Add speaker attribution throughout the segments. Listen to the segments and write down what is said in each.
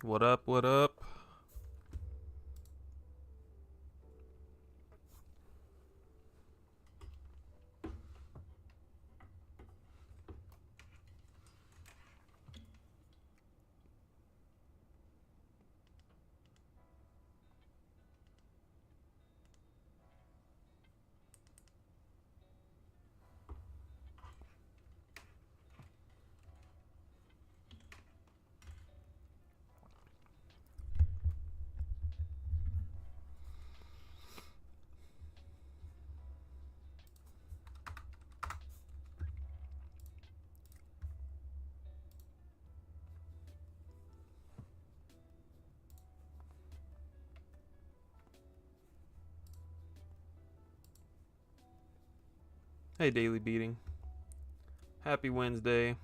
Speaker 1: What up? What up? Hey, Daily Beating. Happy Wednesday.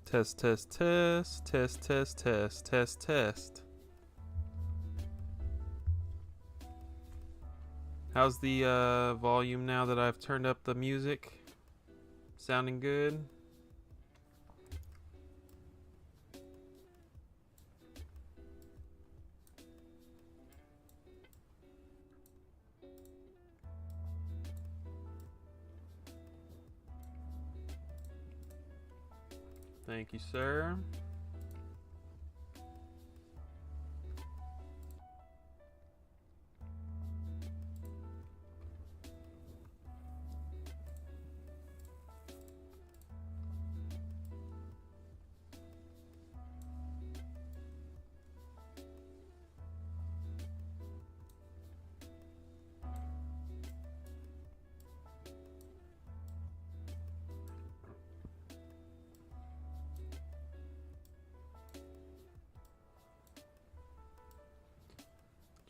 Speaker 1: Test, test, test, test, test, test, test, test. How's the volume now that I've turned up the music? Sounding good? Thank you, sir.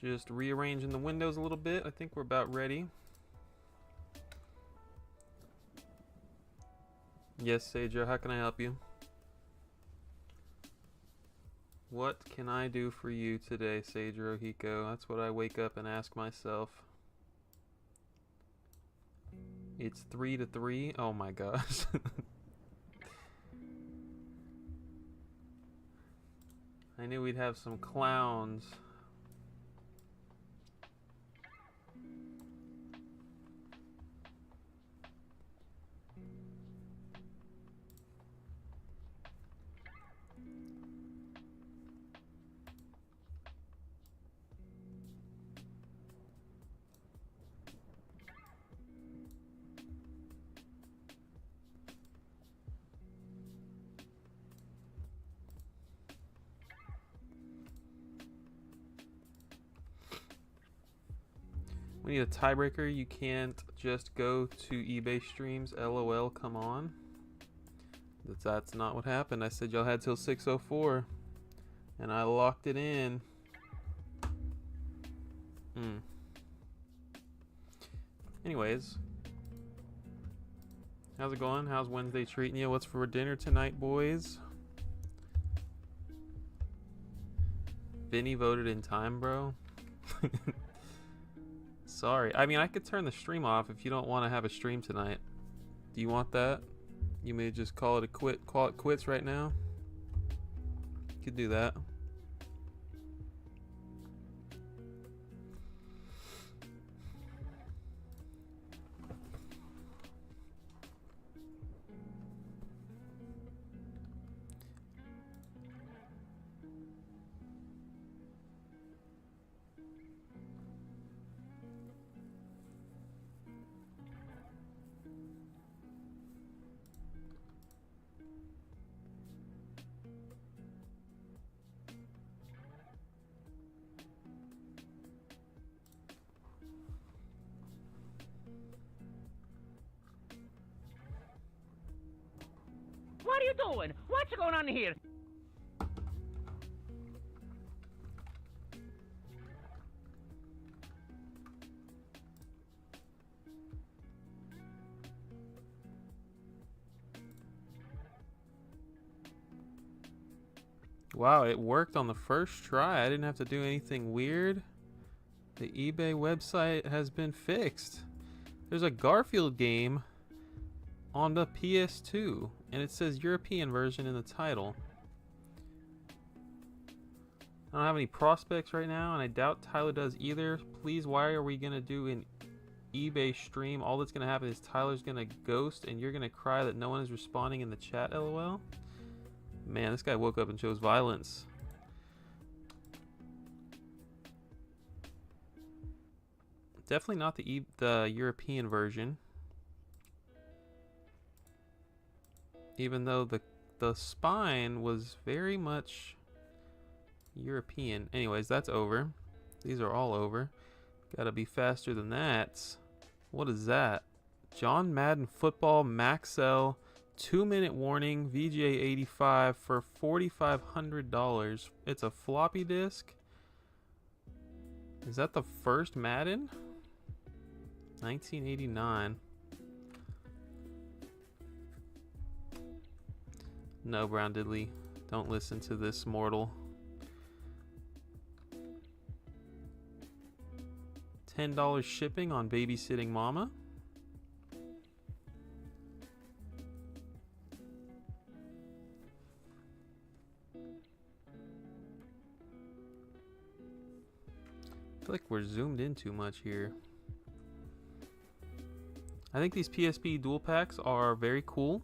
Speaker 1: Just rearranging the windows a little bit. I think we're about ready. Yes, Sajo, how can I help you? What can I do for you today, Sajo Hiko? That's what I wake up and ask myself. It's 3-3. Oh my gosh. I knew we'd have some clowns. We need a tiebreaker. You can't just go to eBay streams. LOL, come on. That's not what happened. I said y'all had till 6:04, and I locked it in. Anyways, how's it going? How's Wednesday treating you? What's for dinner tonight, boys? Vinny voted in time, bro. Sorry. I mean, I could turn the stream off if you don't want to have a stream tonight. Do you want that? You may just call it quits right now. You could do that.
Speaker 2: What are you doing? What's going on here?
Speaker 1: Wow, it worked on the first try. I didn't have to do anything weird. The eBay website has been fixed. There's a Garfield game on the PS2, and it says European version in the title. I don't have any prospects right now, and I doubt Tyler does either. Please, why are we going to do an eBay stream? All that's going to happen is Tyler's going to ghost, and you're going to cry that no one is responding in the chat, LOL. Man, this guy woke up and chose violence. Definitely not the European version. Even though the spine was very much European. Anyways, that's over. These are all over. Gotta be faster than that. What is that? John Madden Football Maxell 2-minute warning VGA 85 for $4,500. It's a floppy disk. Is that the first Madden? 1989. No, Brown Diddley. Don't listen to this mortal. $10 shipping on Babysitting Mama. I feel like we're zoomed in too much here. I think these PSP dual packs are very cool,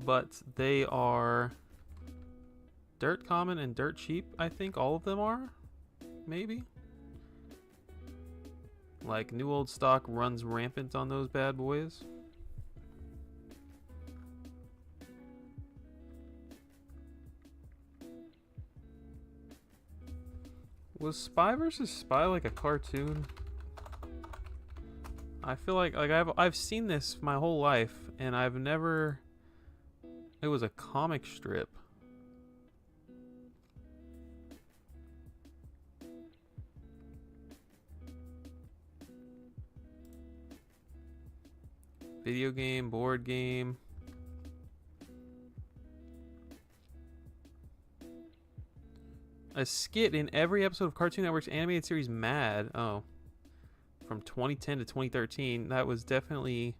Speaker 1: but they are dirt common and dirt cheap. I think all of them are, maybe. Like, new old stock runs rampant on those bad boys. Was Spy vs. Spy like a cartoon? I feel like I've seen this my whole life, and I've never. It was a comic strip. Video game, board game. A skit in every episode of Cartoon Network's animated series Mad. Oh. From 2010 to 2013. That was definitely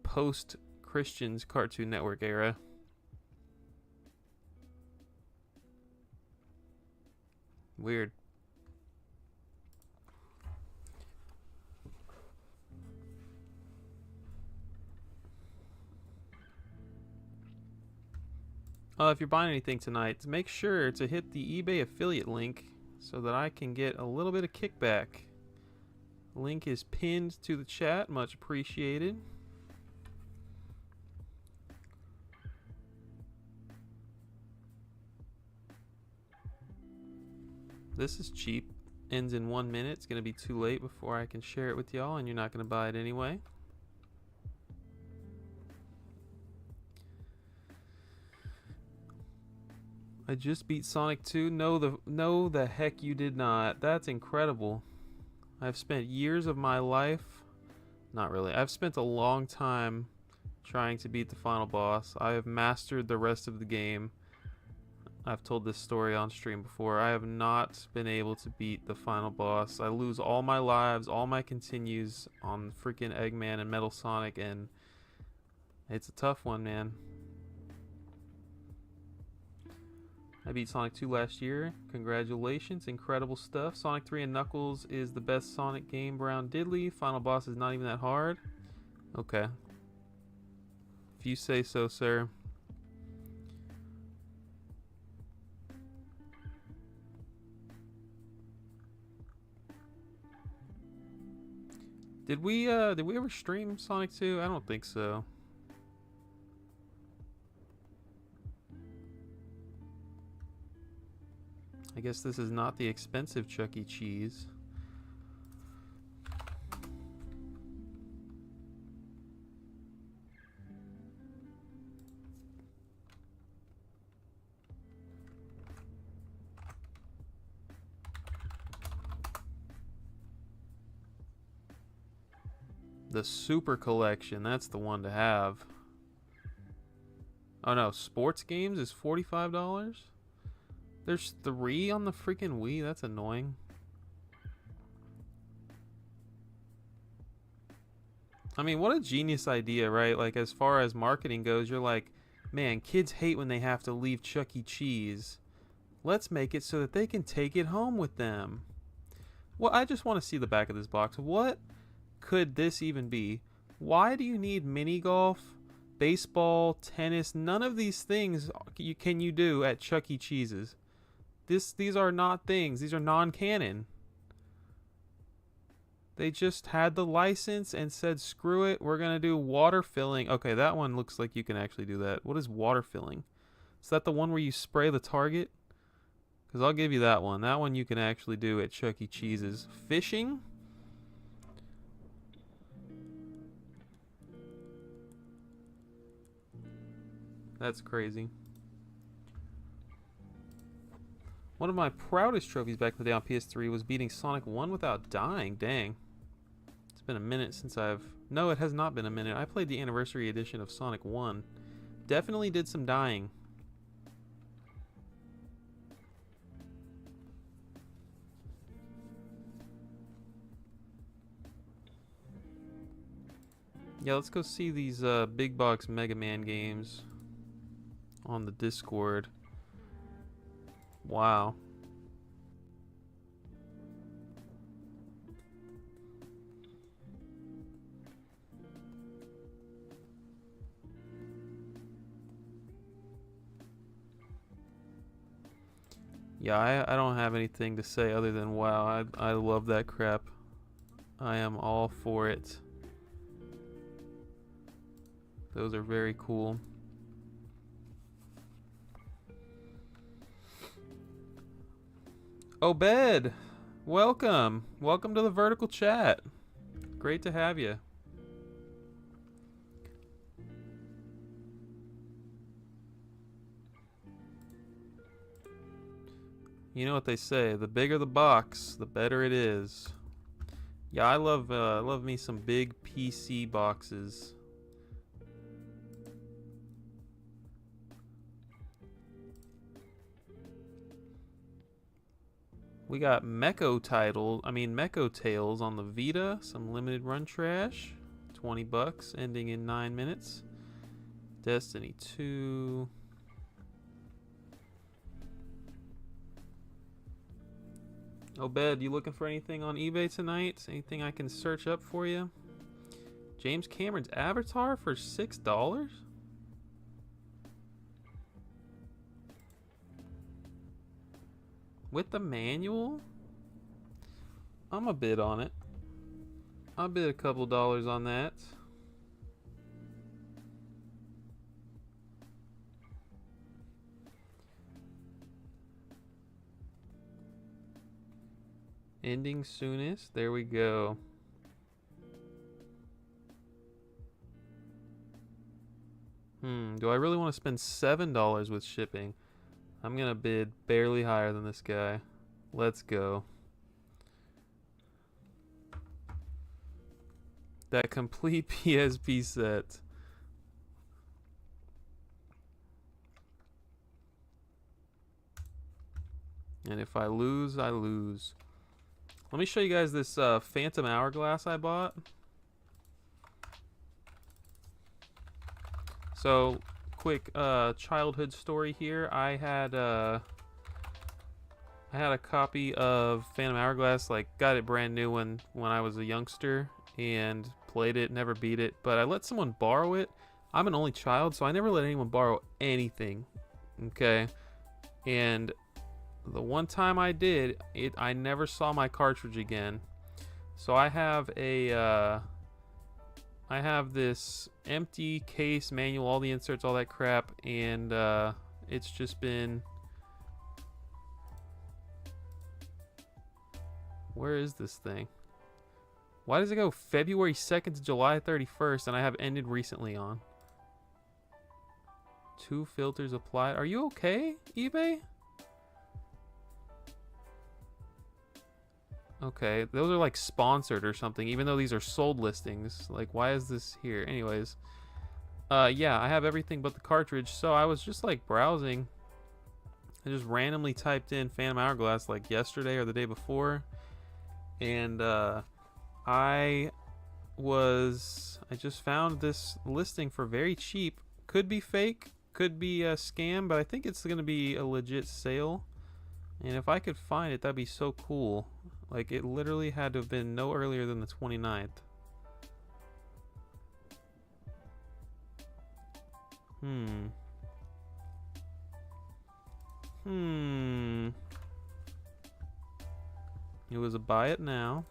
Speaker 1: post-Christian's Cartoon Network era. Weird. If you're buying anything tonight, make sure to hit the eBay affiliate link so that I can get a little bit of kickback. Link is pinned to the chat. Much appreciated. This is cheap. Ends in 1 minute. It's going to be too late before I can share it with y'all, and you're not going to buy it anyway. I just beat Sonic 2. No, the heck you did not. That's incredible. I've spent years of my life, not really. I've spent a long time trying to beat the final boss. I have mastered the rest of the game. I've told this story on stream before. I have not been able to beat the final boss. I lose all my lives, all my continues on freaking Eggman and Metal Sonic, and it's a tough one, man. I beat Sonic 2 last year. Congratulations. Incredible stuff. Sonic 3 and Knuckles is the best Sonic game, Brown Diddley. Final boss is not even that hard. Okay. If you say so, sir. Did we ever stream Sonic 2? I don't think so. I guess this is not the expensive Chuck E. Cheese. The Super Collection, that's the one to have. Oh no, sports games is $45? There's 3 on the freaking Wii. That's annoying. I mean, what a genius idea, right? Like, as far as marketing goes, you're like, man, kids hate when they have to leave Chuck E. Cheese. Let's make it so that they can take it home with them. Well, I just want to see the back of this box. What could this even be? Why do you need mini golf, baseball, tennis? None of these things can you do at Chuck E. Cheese's. These are not things. These are non-canon. They just had the license and said, screw it, we're going to do water filling. Okay, that one looks like you can actually do that. What is water filling? Is that the one where you spray the target? Because I'll give you that one. That one you can actually do at Chuck E. Cheese's. Fishing? That's crazy. One of my proudest trophies back in the day on PS3 was beating Sonic 1 without dying. Dang. It's been a minute since I've... No, it has not been a minute. I played the anniversary edition of Sonic 1. Definitely did some dying. Yeah, let's go see these big box Mega Man games on the Discord. Wow. Yeah, I don't have anything to say other than wow, I love that crap. I am all for it. Those are very cool. Obed, welcome. Welcome to the vertical chat. Great to have you. You know what they say, the bigger the box, the better it is. Yeah, I love me some big PC boxes. We got Mecho Tales on the Vita, some limited run trash, $20, ending in 9 minutes. Destiny 2. Obed, you looking for anything on eBay tonight? Anything I can search up for you? James Cameron's Avatar for $6? With the manual? I'm a bid on it. I'll bid a couple dollars on that. Ending soonest. There we go. Do I really want to spend $7 with shipping? I'm gonna bid barely higher than this guy. Let's go. That complete PSP set. And if I lose, I lose. Let me show you guys this Phantom Hourglass I bought. So, quick childhood story here. I had a copy of Phantom Hourglass, like got it brand new when I was a youngster and played it, never beat it, but I let someone borrow it. I'm an only child, so I never let anyone borrow anything. Okay? And the one time I did, I never saw my cartridge again. So I have this empty case, manual, all the inserts, all that crap, and it's just been... Where is this thing? Why does it go February 2nd to July 31st and I have ended recently on? 2 filters applied. Are you okay, eBay? Okay, those are like sponsored or something, even though these are sold listings. Like, why is this here? Anyways, yeah, I have everything but the cartridge, so I was just like browsing, I just randomly typed in Phantom Hourglass like yesterday or the day before, and I just found this listing for very cheap. Could be fake, could be a scam, but I think it's gonna be a legit sale. And if I could find it, that'd be so cool. Like, it literally had to have been no earlier than the 29th. It was a buy it now.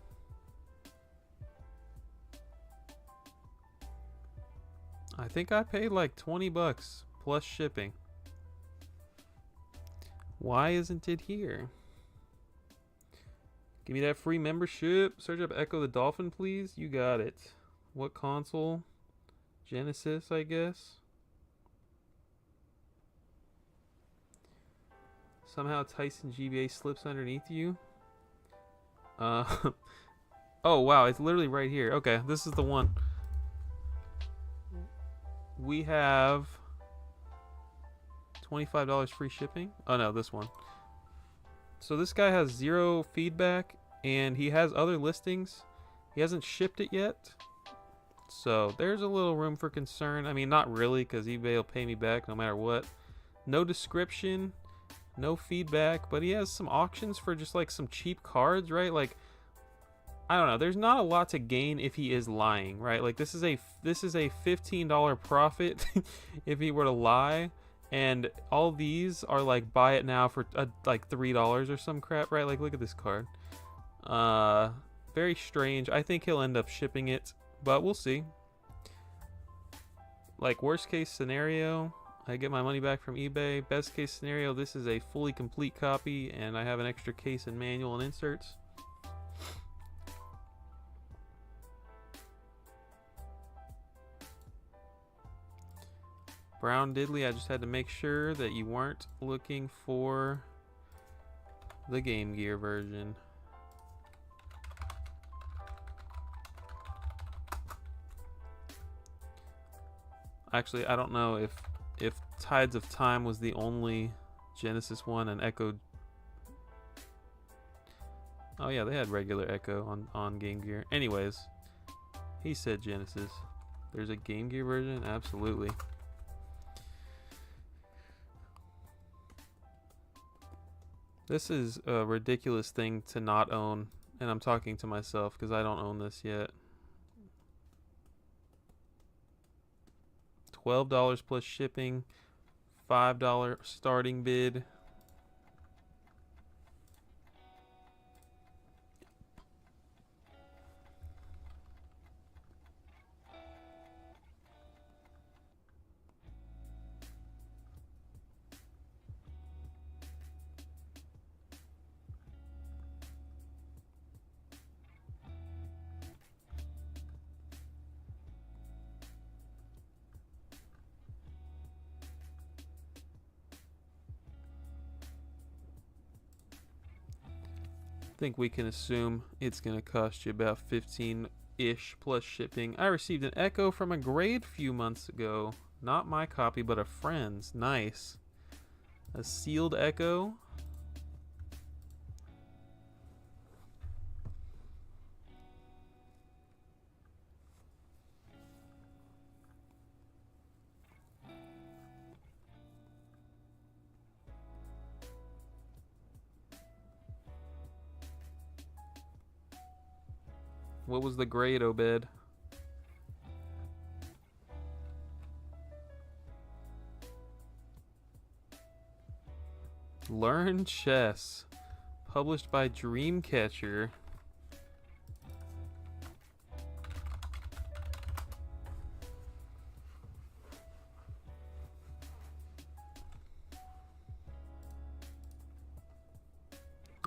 Speaker 1: I think I paid like 20 bucks plus shipping. Why isn't it here? Give me that free membership. Search up Echo the Dolphin, please. You got it. What console? Genesis, I guess. Somehow Tyson GBA slips underneath you. Oh wow, it's literally right here. Okay, this is the one. We have $25 free shipping. Oh no, this one. So this guy has 0 feedback, and he has other listings. He hasn't shipped it yet. So there's a little room for concern. I mean, not really, because eBay will pay me back no matter what. No description, no feedback, but he has some auctions for just like some cheap cards, right? Like, I don't know. There's not a lot to gain if he is lying, right? Like, this is a $15 profit if he were to lie. And all these are like buy it now for like $3 or some crap, right? Like, look at this card. Very strange. I think he'll end up shipping it, but we'll see. Like, worst case scenario, I get my money back from eBay. Best case scenario, this is a fully complete copy, and I have an extra case and manual and inserts. Brown Diddley, I just had to make sure that you weren't looking for the Game Gear version. Actually, I don't know if Tides of Time was the only Genesis one and Echo. Oh yeah, they had regular Echo on Game Gear. Anyways, he said Genesis. There's a Game Gear version? Absolutely. This is a ridiculous thing to not own, and I'm talking to myself because I don't own this yet. $12 plus shipping, $5 starting bid. I think we can assume it's going to cost you about 15-ish plus shipping. I received an Echo from a grade a few months ago. Not my copy, but a friend's. Nice. A sealed Echo. What was the grade, Obed? Learn Chess. Published by Dreamcatcher.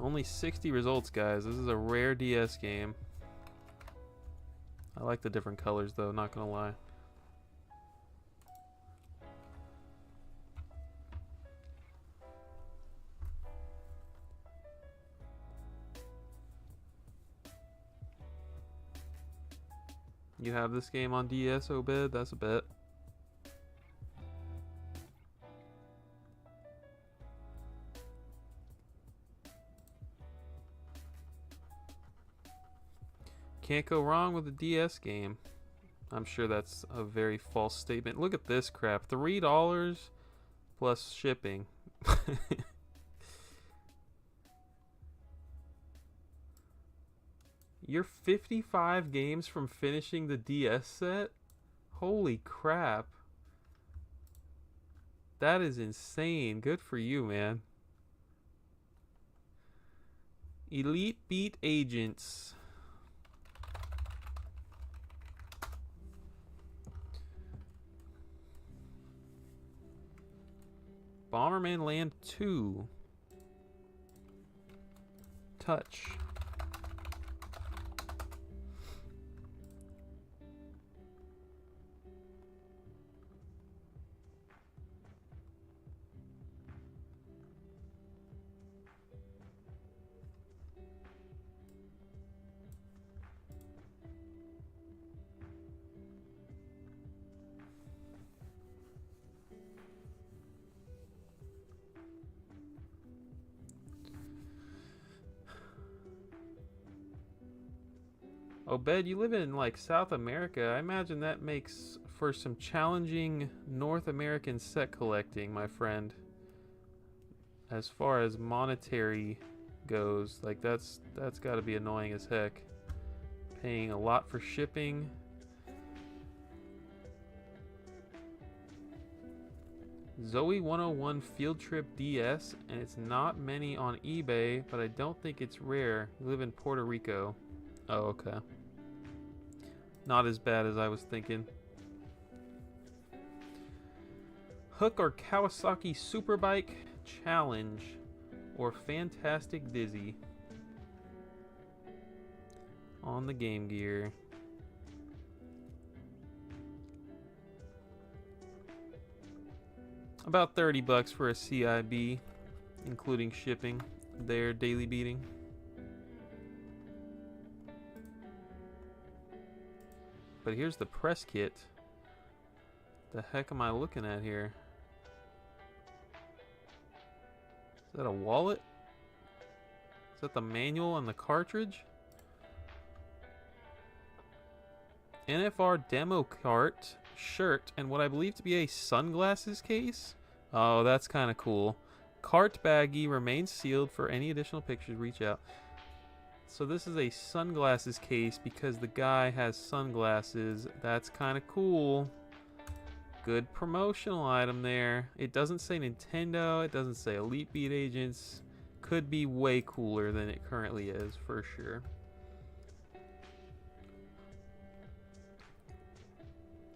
Speaker 1: Only 60 results, guys. This is a rare DS game. I like the different colors, though, not gonna lie. You have this game on DS, Obed? That's a bet. can't go wrong with a DS game. I'm sure that's a very false statement. Look at this crap. $3 plus shipping. You're 55 games from finishing the DS set? Holy crap. That is insane. Good for you, man. Elite Beat Agents. Bomberman Land 2. Touch. Obed, you live in like South America. I imagine that makes for some challenging North American set collecting, my friend. As far as monetary goes, like that's got to be annoying as heck. Paying a lot for shipping. Zoe 101 Field Trip DS, and it's not many on eBay, but I don't think it's rare. You live in Puerto Rico. Oh, okay. Not as bad as I was thinking. Hook or Kawasaki Superbike Challenge or Fantastic Dizzy on the Game Gear. About $30 for a CIB, including shipping. Their daily beating. But here's the press kit. The heck am I looking at here? Is that a wallet? Is that the manual and the cartridge? NFR demo cart, shirt, and what I believe to be a sunglasses case? Oh, that's kind of cool. Cart baggie remains sealed. For any additional pictures, reach out. So this is a sunglasses case because the guy has sunglasses. That's kind of cool. Good promotional item there. It doesn't say Nintendo. It doesn't say Elite Beat Agents. Could be way cooler than it currently is, for sure.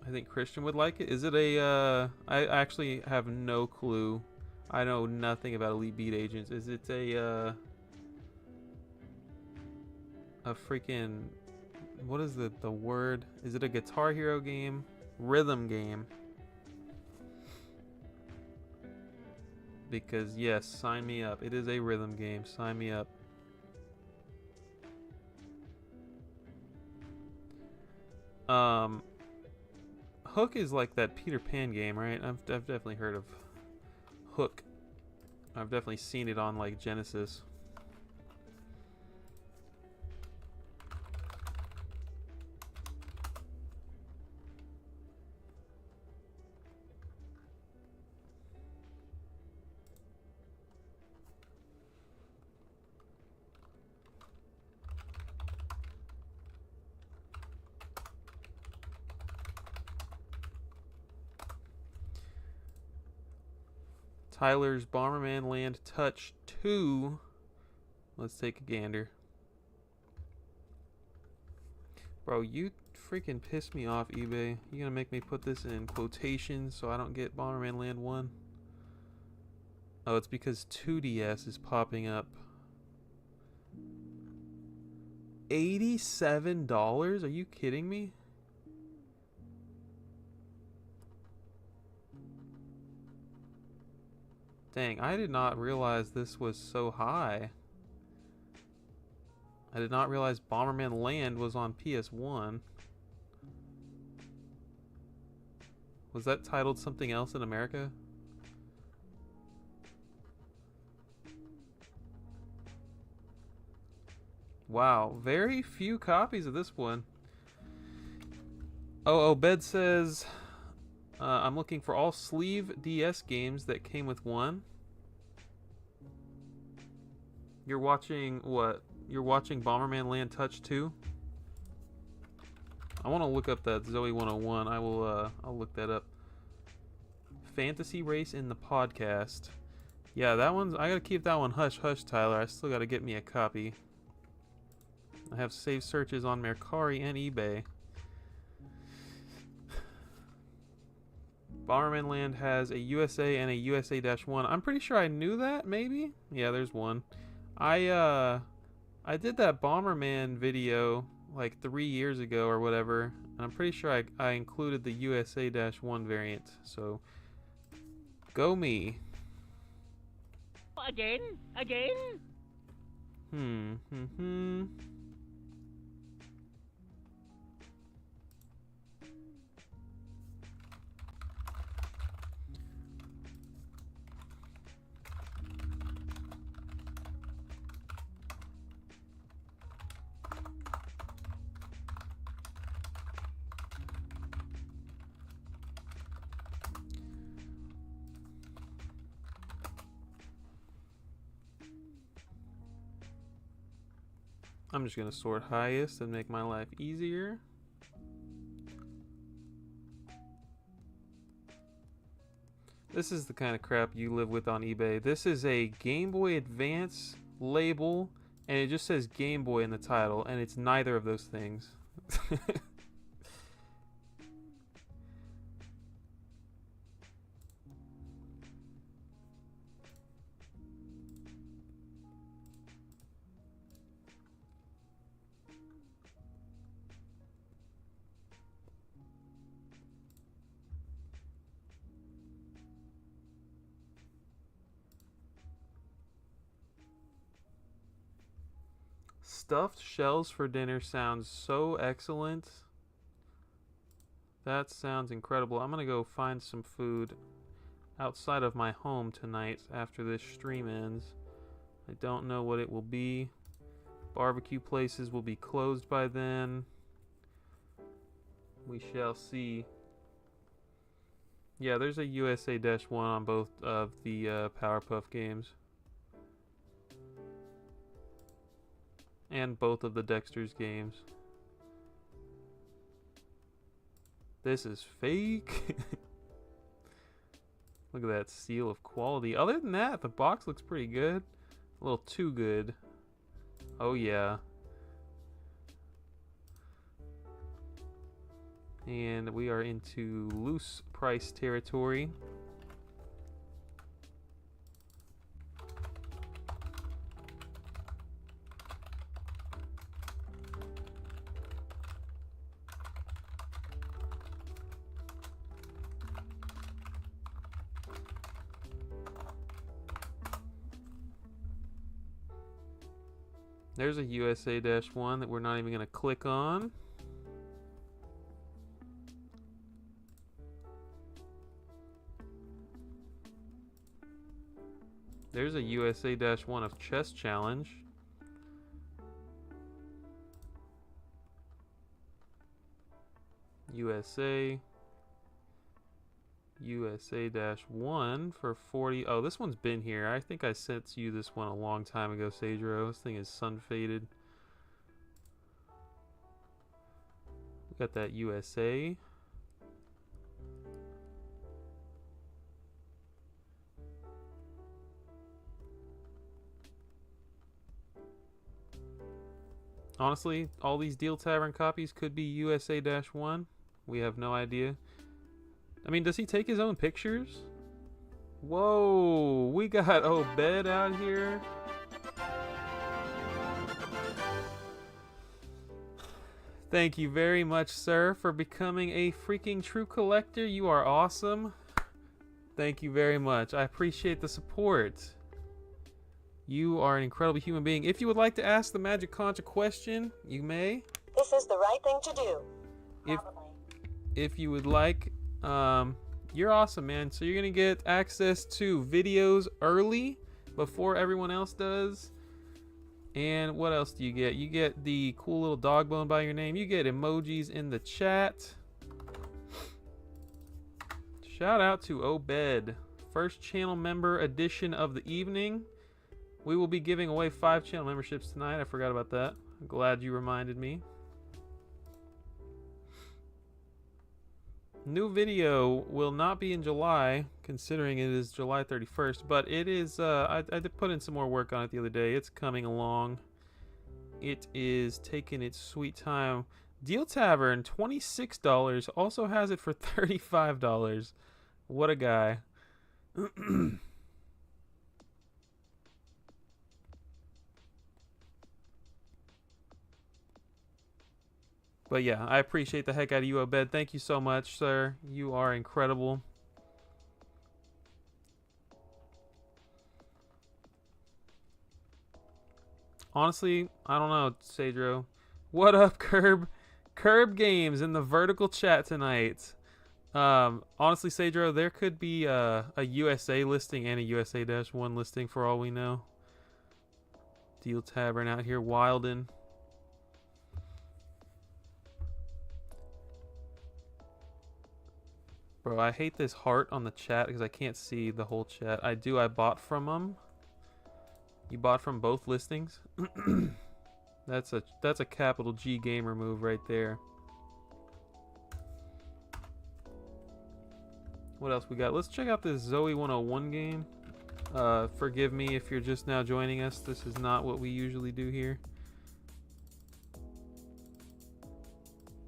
Speaker 1: I think Christian would like it. Is it a, I actually have no clue. I know nothing about Elite Beat Agents. Is it a freaking, what is the word? Is it a Guitar Hero game? Rhythm game. Because yes, sign me up. It is a rhythm game. Sign me up. Hook is like that Peter Pan game, right? I've definitely heard of Hook. I've definitely seen it on like Genesis. Tyler's Bomberman Land Touch 2. Let's take a gander. Bro, you freaking piss me off, eBay. You gonna make me put this in quotations so I don't get Bomberman Land 1? Oh, it's because 2DS is popping up. $87? Are you kidding me? Dang, I did not realize this was so high. I did not realize Bomberman Land was on PS1. Was that titled something else in America? Wow, very few copies of this one. Oh, Obed says, I'm looking for all sleeve DS games that came with one. You're watching what? You're watching Bomberman Land Touch 2? I want to look up that Zoe 101. I'll look that up. Fantasy Race in the podcast. Yeah, that one's, I gotta keep that one hush hush, Tyler. I still gotta get me a copy. I have saved searches on Mercari and eBay. Bomberman Land has a USA and a USA-1. I'm pretty sure I knew that, maybe? Yeah, there's one. I did that Bomberman video like 3 years ago or whatever, and I'm pretty sure I included the USA-1 variant, so go me.
Speaker 2: Again?
Speaker 1: I'm just gonna sort highest and make my life easier. This is the kind of crap you live with on eBay. This is a Game Boy Advance label, and it just says Game Boy in the title, and it's neither of those things. Stuffed shells for dinner sounds so excellent. That sounds incredible. I'm gonna go find some food outside of my home tonight after this stream ends. I don't know what it will be. Barbecue places will be closed by then. We shall see. Yeah, there's a USA-1 on both of the Powerpuff games. And both of the Dexter's games. This is fake. Look at that seal of quality. Other than that, the box looks pretty good. A little too good. Oh yeah. And we are into loose price territory. There's a USA-1 that we're not even going to click on. There's a USA-1 of Chess Challenge. USA-1 for 40. Oh, this one's been here. I think I sent you this one a long time ago, Sagero. This thing is sun faded. We got that USA. Honestly, all these Deal Tavern copies could be USA-1. We have no idea. I mean, does he take his own pictures? Whoa, we got Obed out here. Thank you very much, sir, for becoming a freaking true collector. You are awesome. Thank you very much. I appreciate the support. You are an incredible human being. If you would like to ask the Magic Conch a question, you may.
Speaker 3: This is the right thing to do.
Speaker 1: If you would like, you're awesome, man. So you're gonna get access to videos early before everyone else does. And what else do you get? You get the cool little dog bone by your name. You get emojis in the chat. Shout out to Obed. First channel member edition of the evening. We will be giving away 5 channel memberships tonight. I forgot about that. I'm glad you reminded me. New video will not be in July, considering it is July 31st, but it is, I did put in some more work on it the other day. It's coming along. It is taking its sweet time. Deal Tavern, $26, also has it for $35. What a guy. But yeah, I appreciate the heck out of you, Obed. Thank you so much, sir. You are incredible. Honestly, I don't know, Cedro. What up, Curb? Curb Games in the vertical chat tonight. Honestly, Cedro, there could be a USA listing and a USA-1 listing for all we know. Deal Tavern out here wildin'. Bro, I hate this heart on the chat because I can't see the whole chat. I bought from them. You bought from both listings? That's a capital G gamer move right there. What else we got? Let's check out this Zoe 101 game. Forgive me if you're just now joining us. This is not what we usually do here.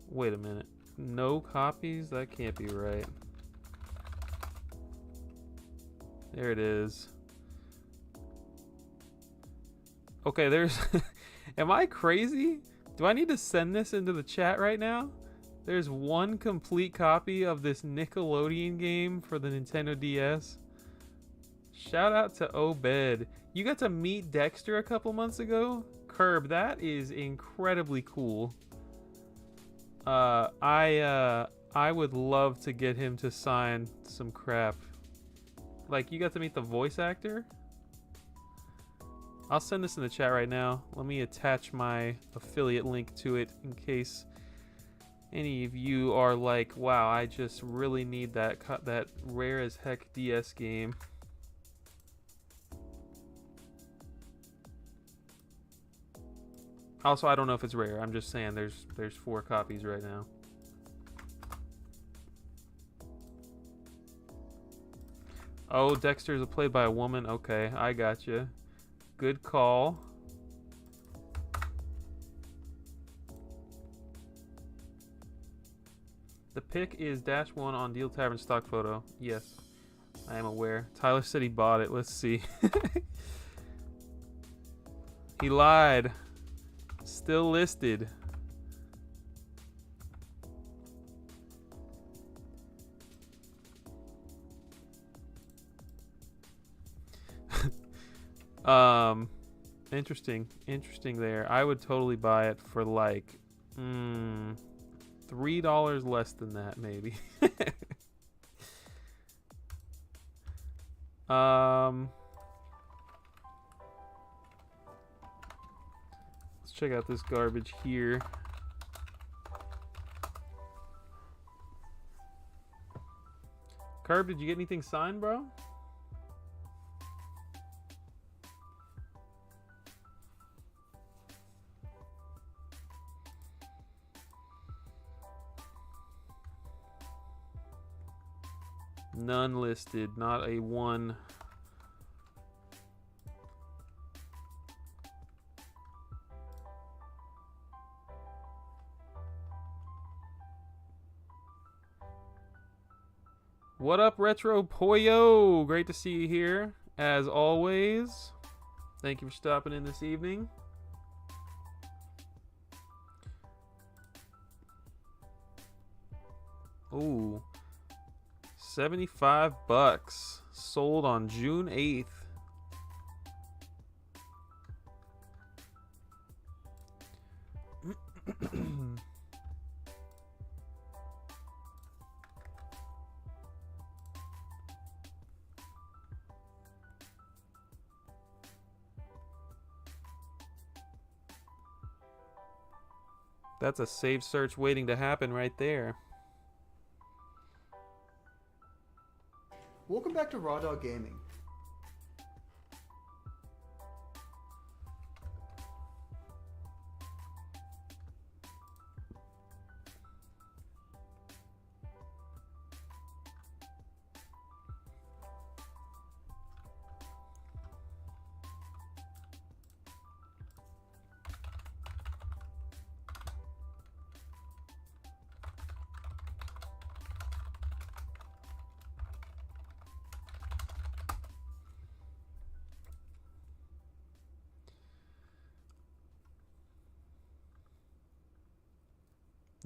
Speaker 1: Wait a minute. No copies? That can't be right. There it is. Okay, there's... Am I crazy? Do I need to send this into the chat right now? There's one complete copy of this Nickelodeon game for the Nintendo DS. Shout out to Obed. You got to meet Dexter a couple months ago? Curb, that is incredibly cool. I would love to get him to sign some crap. Like, you got to meet the voice actor? I'll send this in the chat right now. Let me attach my affiliate link to it in case any of you are like, wow, I just really need that rare as heck DS game. Also, I don't know if it's rare. I'm just saying there's 4 copies right now. Oh, Dexter's played by a woman. Okay, I gotcha. Good call. The pick is -1 on Deal Tavern stock photo. Yes, I am aware. Tyler said he bought it. Let's see. He lied. Still listed. Interesting there. I would totally buy it for like $3 less than that, maybe. Let's check out this garbage here. Curb, did you get anything signed, bro? None listed, not a one. What up, Retro Poyo? Great to see you here, as always. Thank you for stopping in this evening. Ooh. $75. Sold on June 8th. That's a save search waiting to happen right there.
Speaker 4: Welcome back to Raw Dog Gaming.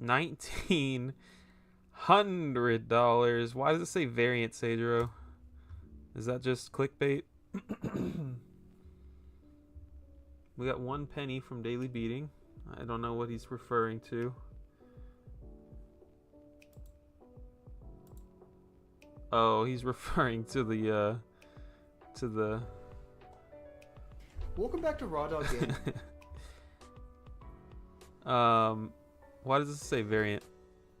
Speaker 1: $1,900. Why does it say variant, Sadro? Is that just clickbait? We got 1 penny from Daily Beating. I don't know what he's referring to. Oh, he's referring to the
Speaker 4: Welcome back to Raw Dog Gaming.
Speaker 1: Why does this say variant?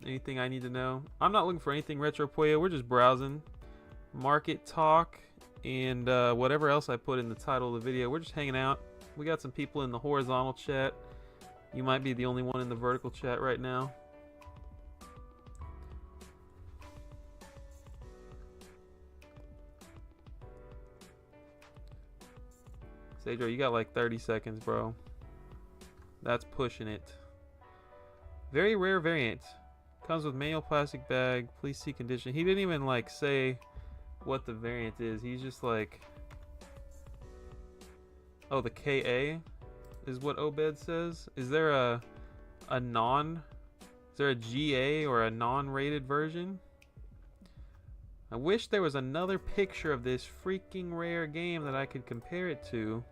Speaker 1: Anything I need to know? I'm not looking for anything retro, Puyo. We're just browsing. Market talk and whatever else I put in the title of the video. We're just hanging out. We got some people in the horizontal chat. You might be the only one in the vertical chat right now. Sadro, you got like 30 seconds, bro. That's pushing it. Very rare variant. Comes with manual plastic bag. Please see condition. He didn't even like say what the variant is. He's just like, oh, the KA is what Obed says. Is there a non? Is there a GA or a non-rated version? I wish there was another picture of this freaking rare game that I could compare it to.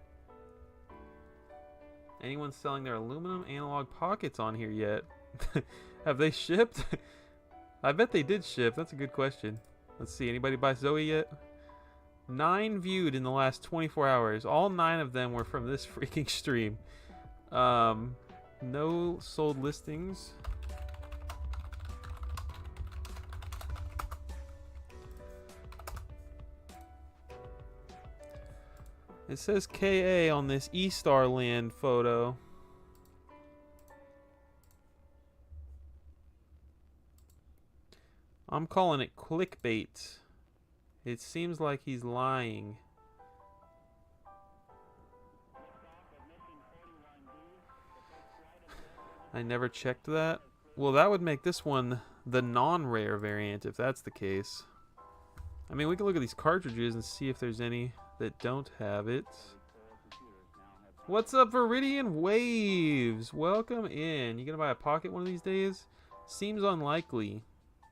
Speaker 1: Anyone selling their aluminum analog pockets on here yet? Have they shipped? I bet they did ship. That's a good question. Let's see. Anybody buy Zoe yet? 9 viewed in the last 24 hours. All 9 of them were from this freaking stream. No sold listings. It says KA on this E-Star Land photo. I'm calling it clickbait. It seems like he's lying. I never checked that. Well, that would make this one the non-rare variant if that's the case. I mean, we can look at these cartridges and see if there's any that don't have it. What's up, Viridian Waves? Welcome in. You gonna buy a pocket one of these days? Seems unlikely.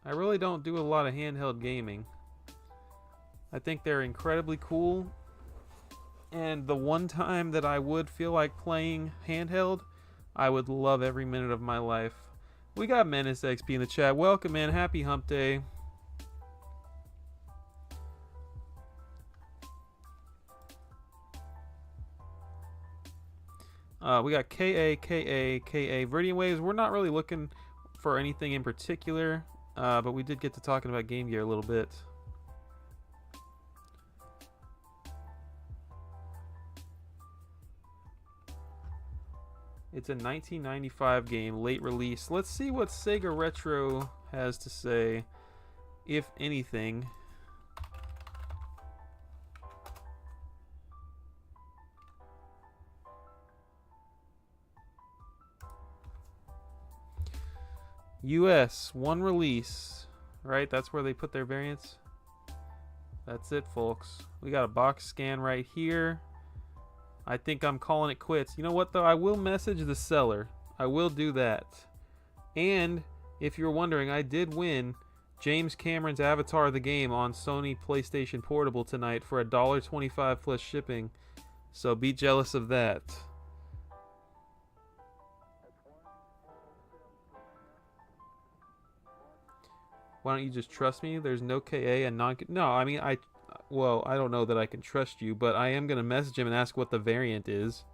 Speaker 1: I really don't do a lot of handheld gaming. I think they're incredibly cool. And the one time that I would feel like playing handheld, I would love every minute of my life. We got Menace XP in the chat. Welcome in. Happy hump day. We got KA. Viridian Waves. We're not really looking for anything in particular, but we did get to talking about Game Gear a little bit. It's a 1995 game, late release. Let's see what Sega Retro has to say, if anything. US, one release, right? That's where they put their variants. That's it, folks. We got a box scan right here. I think I'm calling it quits. You know what, though? I will message the seller. I will do that. And if you're wondering, I did win James Cameron's Avatar the Game on Sony PlayStation Portable tonight for $1.25 plus shipping. So be jealous of that. Why don't you just trust me? There's no KA and non... No, I mean, well, I don't know that I can trust you, but I am going to message him and ask what the variant is.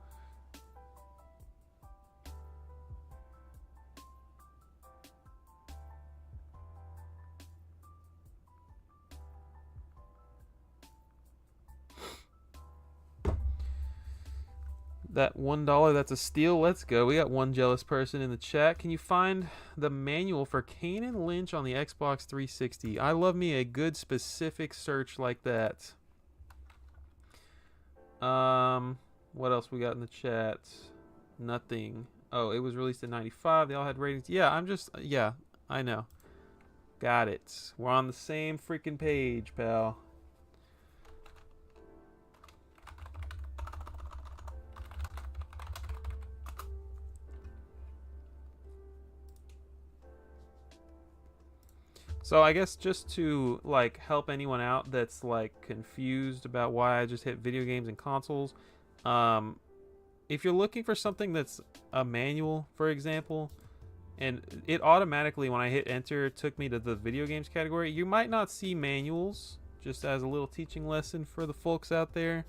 Speaker 1: That $1, that's a steal. Let's go. We got one jealous person in the chat. Can you find the manual for Kane and Lynch on the Xbox 360? I love me a good specific search like that. What else we got in the chat? Nothing. Oh, it was released in 95. They all had ratings. Yeah, I know. Got it. We're on the same freaking page, pal. So I guess just to like help anyone out that's like confused about why I just hit video games and consoles, if you're looking for something that's a manual, for example, and it automatically, when I hit enter, took me to the video games category, you might not see manuals, just as a little teaching lesson for the folks out there,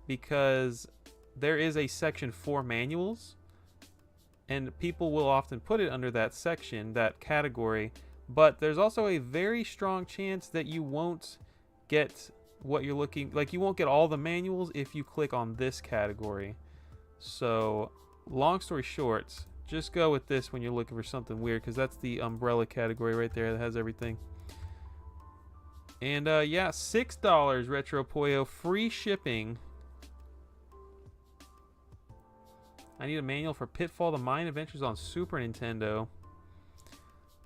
Speaker 1: because there is a section for manuals, and people will often put it under that section, that category. But there's also a very strong chance that you won't get what you're looking, like you won't get all the manuals if you click on this category. So long story short, just go with this when you're looking for something weird, because that's the umbrella category right there that has everything. And yeah, $6 Retro Poyo, free shipping. I need a manual for Pitfall: The Mind Adventures on Super Nintendo.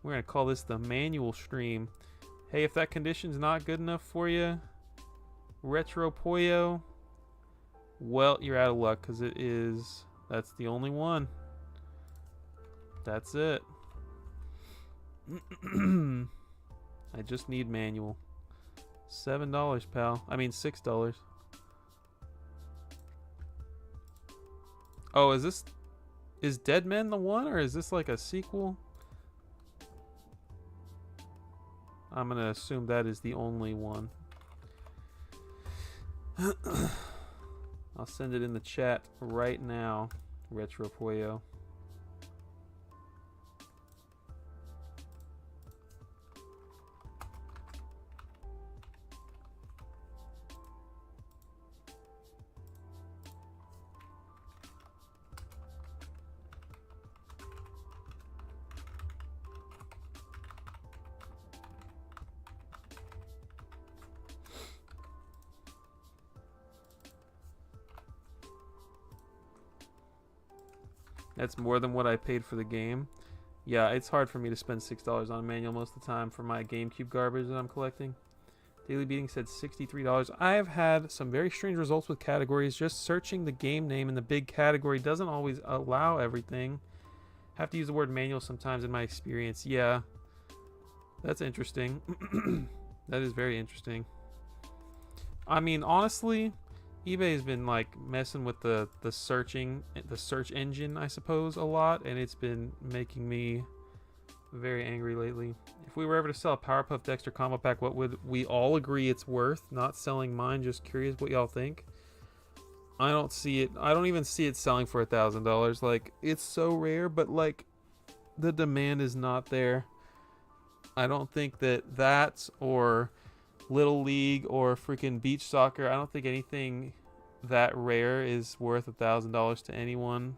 Speaker 1: We're going to call this the manual stream. Hey, if that condition's not good enough for you, Retro Poyo, well, you're out of luck, because it is. That's the only one. That's it. I just need manual. $7, pal. I mean, $6. Oh, is Dead Men the one, or is this like a sequel? I'm gonna assume that is the only one. I'll send it in the chat right now, Retro Poyo. That's more than what I paid for the game. Yeah, it's hard for me to spend $6 on a manual most of the time for my GameCube garbage that I'm collecting. Daily Beating said $63. I have had some very strange results with categories. Just searching the game name in the big category doesn't always allow everything. Have to use the word manual sometimes in my experience. Yeah, that's interesting. That is very interesting. I mean, honestly, eBay has been like messing with the search engine, I suppose, a lot, and it's been making me very angry lately. If we were ever to sell a Powerpuff Dexter combo pack, what would we all agree it's worth? Not selling mine, just curious what y'all think. I don't see it. I don't even see it selling for $1,000. Like, it's so rare, but like the demand is not there. I don't think that or Little League or freaking beach soccer, I don't think anything that rare is worth $1,000 to anyone.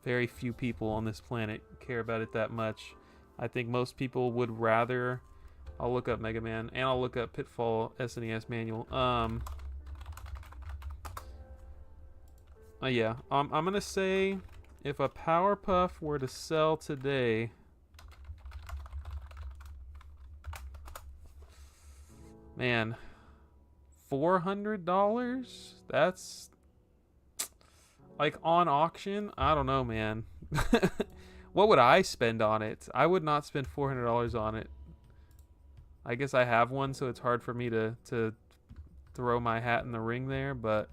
Speaker 1: Very few people on this planet care about it that much. I think most people would rather. I'll look up Mega Man and I'll look up Pitfall SNES manual. Yeah, I'm gonna say if a Powerpuff were to sell today, man, $400? That's like on auction. I don't know, man. What would I spend on it? I would not spend $400 on it. I guess I have one, so it's hard for me to throw my hat in the ring there, but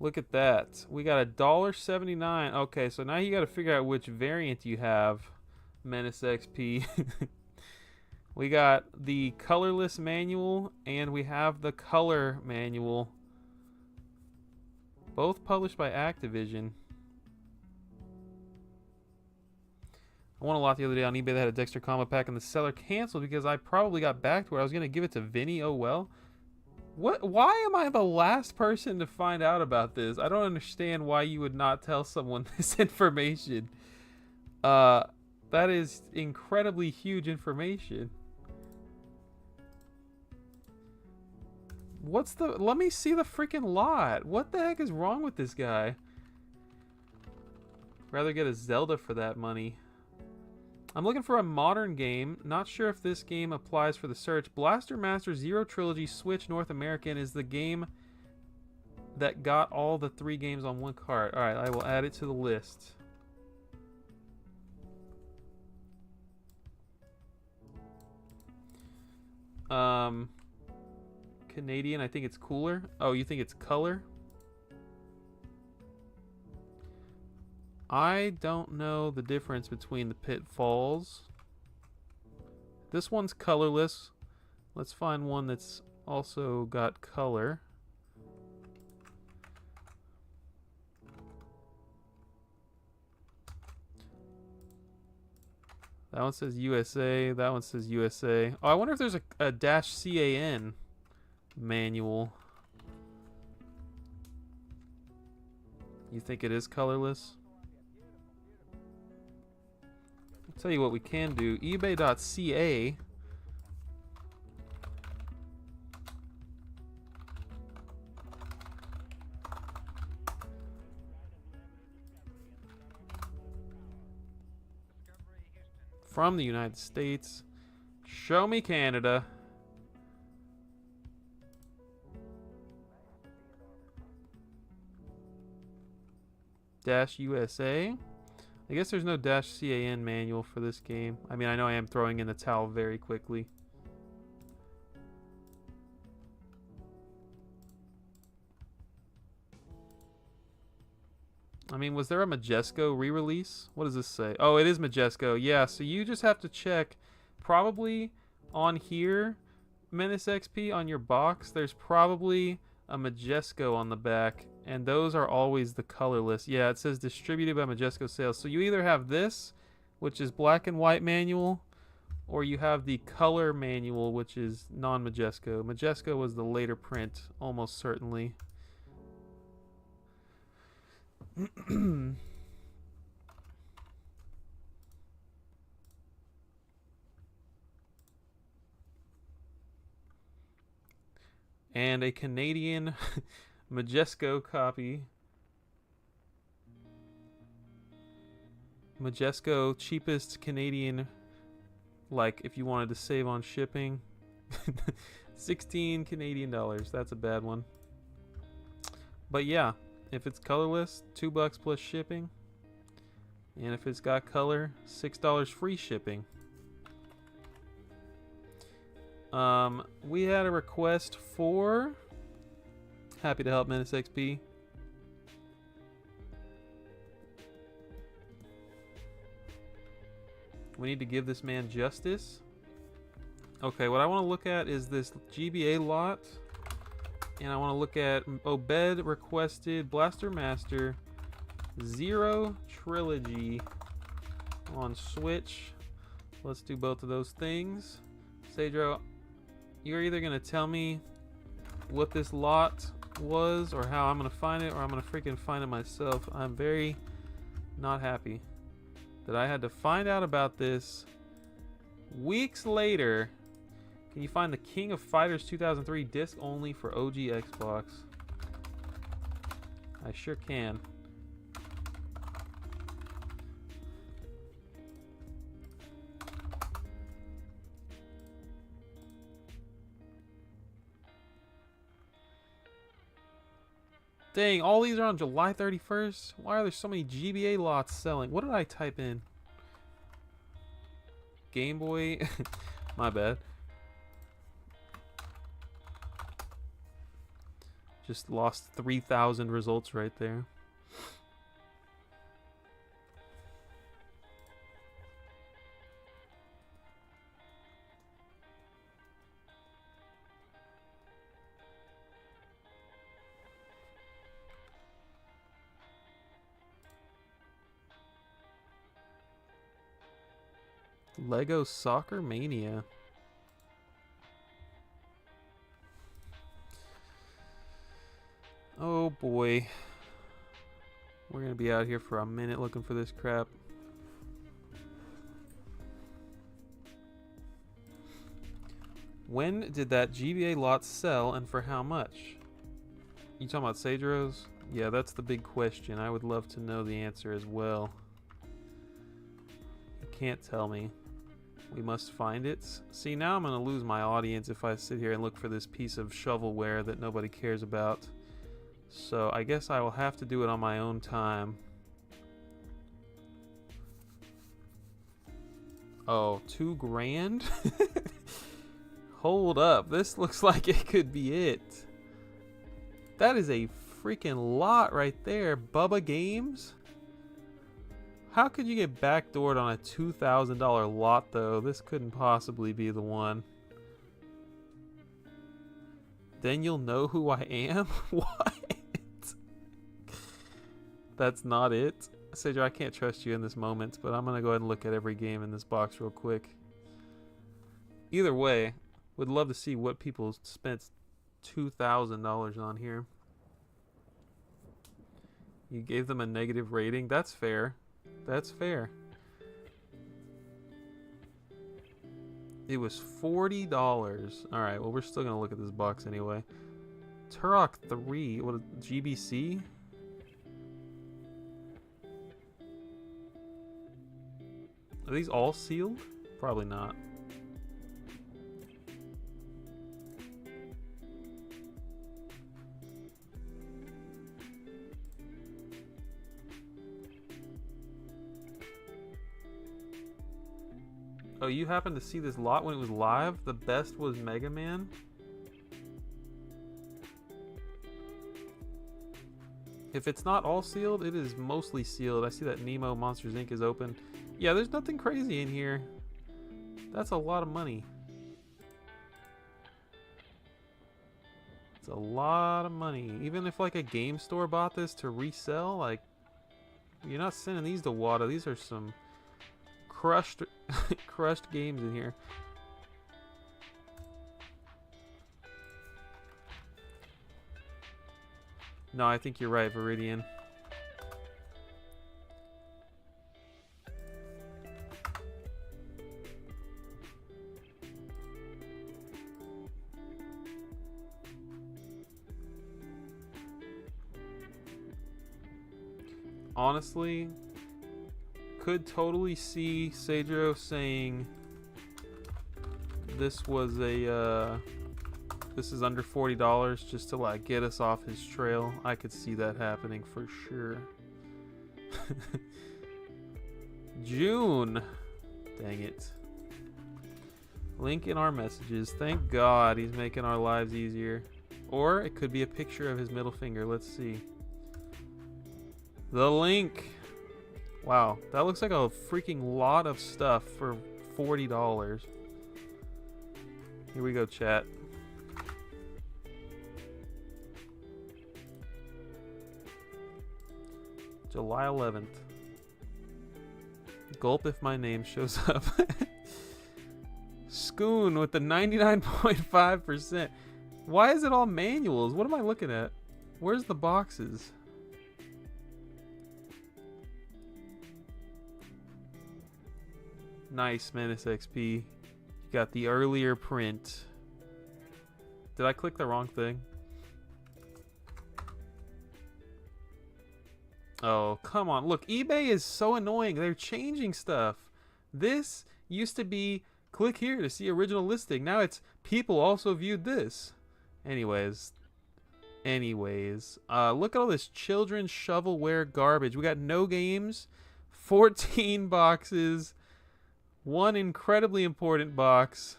Speaker 1: look at that. We got $1.79. Okay, so now you got to figure out which variant you have, Menace XP. We got the colorless manual and we have the color manual. Both published by Activision. I won a lot the other day on eBay that had a Dexter combo pack, and the seller canceled because I probably got back to where I was going to give it to Vinny. Oh well. What? Why am I the last person to find out about this? I don't understand why you would not tell someone this information. That is incredibly huge information. What's the... Let me see the freaking lot. What the heck is wrong with this guy? Rather get a Zelda for that money. I'm looking for a modern game. Not sure if this game applies for the search. Blaster Master Zero Trilogy Switch North American is the game that got all the 3 games on one cart. Alright, I will add it to the list. Canadian, I think it's cooler. Oh, you think it's color? I don't know the difference between the pitfalls. This one's colorless. Let's find one that's also got color. That one says USA. That one says USA. Oh, I wonder if there's a -CAN manual. You think it is colorless? I'll tell you what we can do. eBay.ca. From the United States. Show me Canada. -USA. I guess there's no -CAN manual for this game. I mean, I know I am throwing in the towel very quickly. I mean, was there a Majesco re-release? What does this say? Oh, it is Majesco. Yeah, so you just have to check probably on here, Menace XP, on your box, there's probably a Majesco on the back, and those are always the colorless. Yeah, it says distributed by Majesco Sales. So you either have this, which is black and white manual, or you have the color manual, which is non-Majesco. Majesco was the later print, almost certainly. And a Canadian Majesco copy. Majesco, cheapest Canadian, like if you wanted to save on shipping. 16 Canadian dollars. That's a bad one. But yeah, if it's colorless, $2 plus shipping. And if it's got color, $6 free shipping. We had a request for... Happy to help, Menace XP. We need to give this man justice. Okay, what I want to look at is this GBA lot. And I want to look at Obed requested Blaster Master Zero Trilogy on Switch. Let's do both of those things. Cedro, you're either going to tell me what this lot was or how I'm going to find it, or I'm going to freaking find it myself. I'm very not happy that I had to find out about this weeks later. Can you find the King of Fighters 2003 disc only for OG Xbox? I sure can. Dang, all these are on July 31st? Why are there so many GBA lots selling? What did I type in? Game Boy? My bad. Just lost 3,000 results right there. Lego Soccer Mania. Oh boy. We're gonna be out here for a minute looking for this crap. When did that GBA lot sell and for how much? You talking about Sadros? Yeah, that's the big question. I would love to know the answer as well. You can't tell me. We must find it. See, now I'm gonna lose my audience if I sit here and look for this piece of shovelware that nobody cares about. So I guess I will have to do it on my own time. Oh, $2 grand? Hold up, this looks like it could be it. That is a freaking lot right there. Bubba Games? How could you get backdoored on a $2,000 lot though? This couldn't possibly be the one. Then you'll know who I am? What? That's not it. Cedro, I can't trust you in this moment, but I'm gonna go ahead and look at every game in this box real quick. Either way, would love to see what people spent $2,000 on here. You gave them a negative rating? That's fair. That's fair. It was $40. Alright, well we're still gonna look at this box anyway. Turok 3, what, GBC? Are these all sealed? Probably not. Oh, you happened to see this lot when it was live? The best was Mega Man? If it's not all sealed, it is mostly sealed. I see that Nemo Monsters Inc. is open. Yeah, there's nothing crazy in here. That's a lot of money. It's a lot of money. Even if like a game store bought this to resell, like, you're not sending these to WATA. These are some crushed crushed games in here. No, I think you're right, Viridian. Honestly, could totally see Cedro saying this was a this is under $40 just to like get us off his trail. I could see that happening for sure. June. Dang it. Link in our messages. Thank God he's making our lives easier. Or it could be a picture of his middle finger. Let's see. The link. Wow, that looks like a freaking lot of stuff for $40. Here we go, chat. July 11th. Gulp if my name shows up. Scoon with the 99.5%. Why is it all manuals? What am I looking at? Where's the boxes? Nice, Menace XP. You got the earlier print. Did I click the wrong thing? Oh, come on. Look, eBay is so annoying. They're changing stuff. This used to be click here to see original listing. Now it's people also viewed this. Anyways, look at all this children's shovelware garbage. We got no games, 14 boxes, one incredibly important box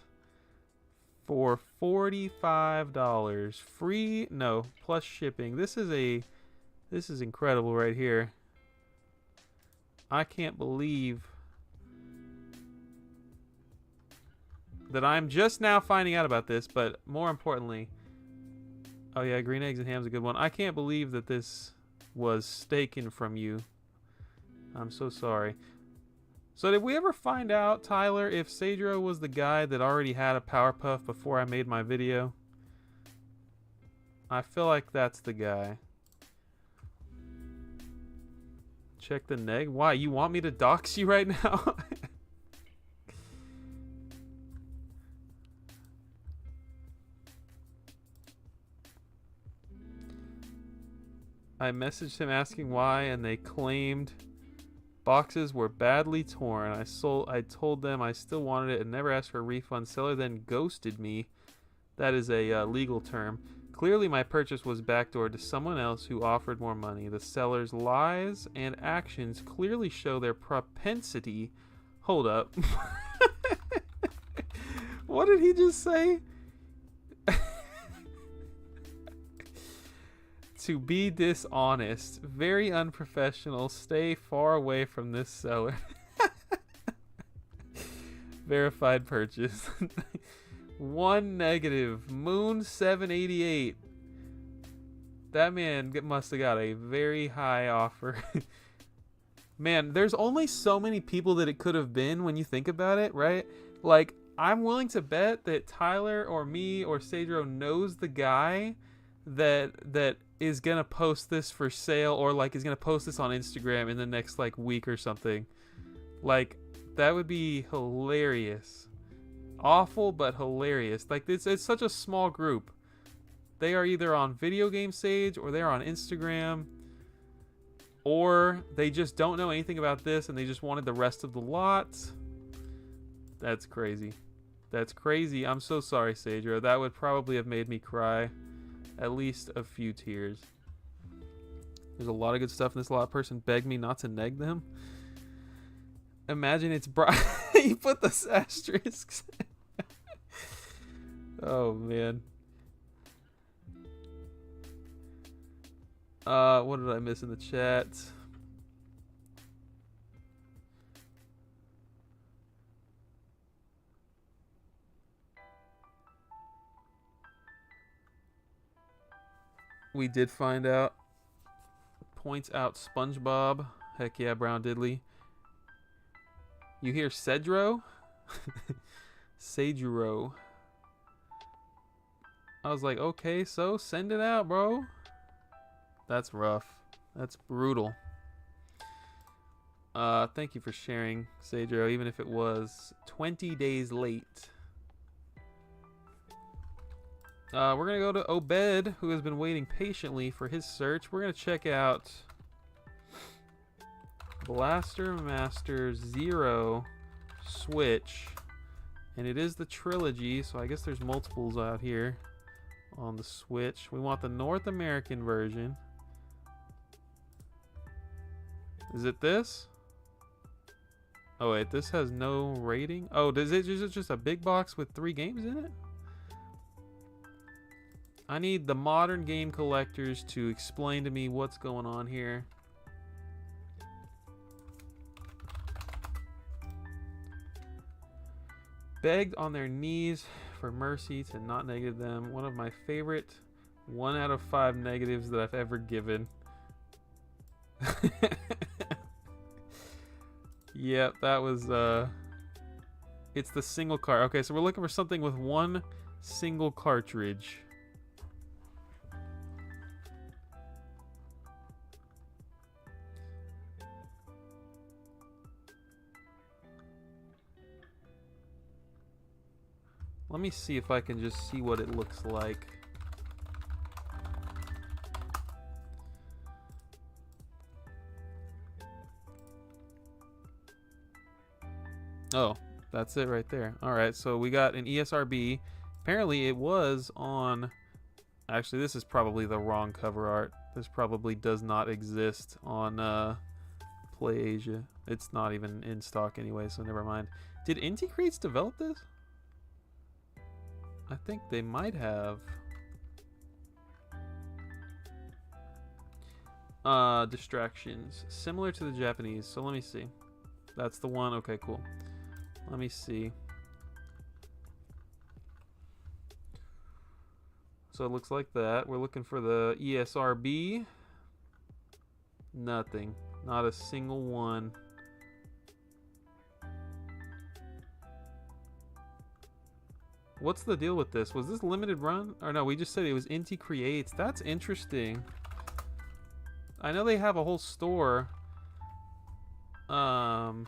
Speaker 1: for $45. Free, no, plus shipping. This is incredible right here. I can't believe that I'm just now finding out about this, but more importantly, oh yeah, green eggs and ham's a good one. I can't believe that this was taken from you. I'm so sorry. So did we ever find out, Tyler, if Sadro was the guy that already had a Powerpuff before I made my video? I feel like that's the guy. Check the neg. Why? You want me to dox you right now? I messaged him asking why, and they claimed boxes were badly torn. I told them I still wanted it and never asked for a refund. Seller then ghosted me. That is a legal term. Clearly my purchase was backdoored to someone else who offered more money. The seller's lies and actions clearly show their propensity. Hold up. What did he just say? To be dishonest. Very unprofessional. Stay far away from this seller. Verified purchase. One negative. Moon788. That man must have got a very high offer. Man, there's only so many people that it could have been when you think about it, right? Like, I'm willing to bet that Tyler or me or Sadro knows the guy that is gonna post this for sale, or like is gonna post this on Instagram in the next like week or something. Like, that would be hilarious. Awful, but hilarious. Like, it's such a small group. They are either on Video Game Sage, or they are on Instagram, or they just don't know anything about this and they just wanted the rest of the lot. That's crazy. That's crazy. I'm so sorry, Sadro. That would probably have made me cry at least a few tears. There's a lot of good stuff in this lot. Person begged me not to neg them. Imagine it's you put the asterisks. Oh man. What did I miss in the chat? We did find out. Points out SpongeBob. Heck yeah, Brown Diddley. You hear Cedro? Sagero. I was like, okay, so send it out, bro. That's rough. That's brutal. Thank you for sharing, Sadro, even if it was 20 days late. We're going to go to Obed, who has been waiting patiently for his search. We're going to check out Blaster Master Zero Switch. And it is the trilogy, so I guess there's multiples out here on the Switch. We want the North American version. Is it this? Oh wait, this has no rating? Oh, is it just a big box with 3 games in it? I need the modern game collectors to explain to me what's going on here. Begged on their knees for mercy to not negative them. One of my favorite 1 out of 5 negatives that I've ever given. Yep, that was it's the single card. Okay, so we're looking for something with 1 single cartridge. Let me see if I can just see what it looks like. Oh, that's it right there. Alright, so we got an ESRB. Apparently it was on... Actually, this is probably the wrong cover art. This probably does not exist on PlayAsia. It's not even in stock anyway, so never mind. Did Inti Creates develop this? I think they might have. Distractions. Similar to the Japanese, so let me see. That's the one. Okay, cool. Let me see. So it looks like that. We're looking for the ESRB. Nothing. Not a single one. What's the deal with this? Was this limited run? Or no, we just said it was Inti Creates. That's interesting. I know they have a whole store on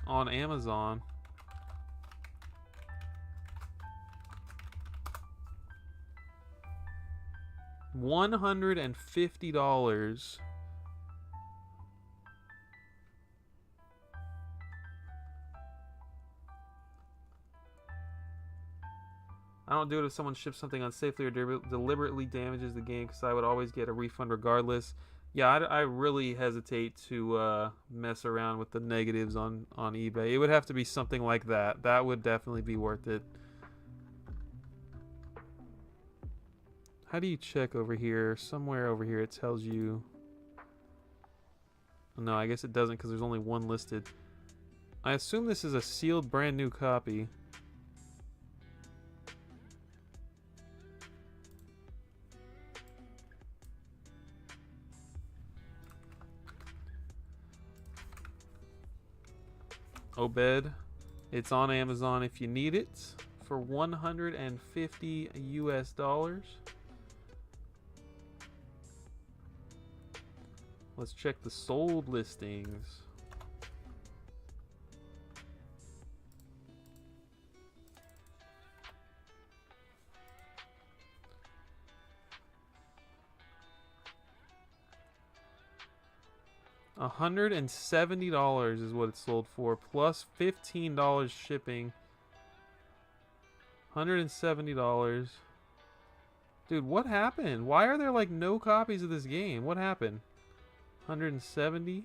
Speaker 1: Amazon. $150. I don't do it if someone ships something unsafely or deliberately damages the game, because I would always get a refund regardless. Yeah, I really hesitate to mess around with the negatives on eBay. It would have to be something like that. That would definitely be worth it. How do you check over here? Somewhere over here it tells you... No, I guess it doesn't because there's only one listed. I assume this is a sealed brand new copy. Obed, it's on Amazon if you need it for $150 US. Let's check the sold listings. $170 is what it sold for, plus $15 shipping. $170. Dude, what happened? Why are there like no copies of this game? What happened? 170.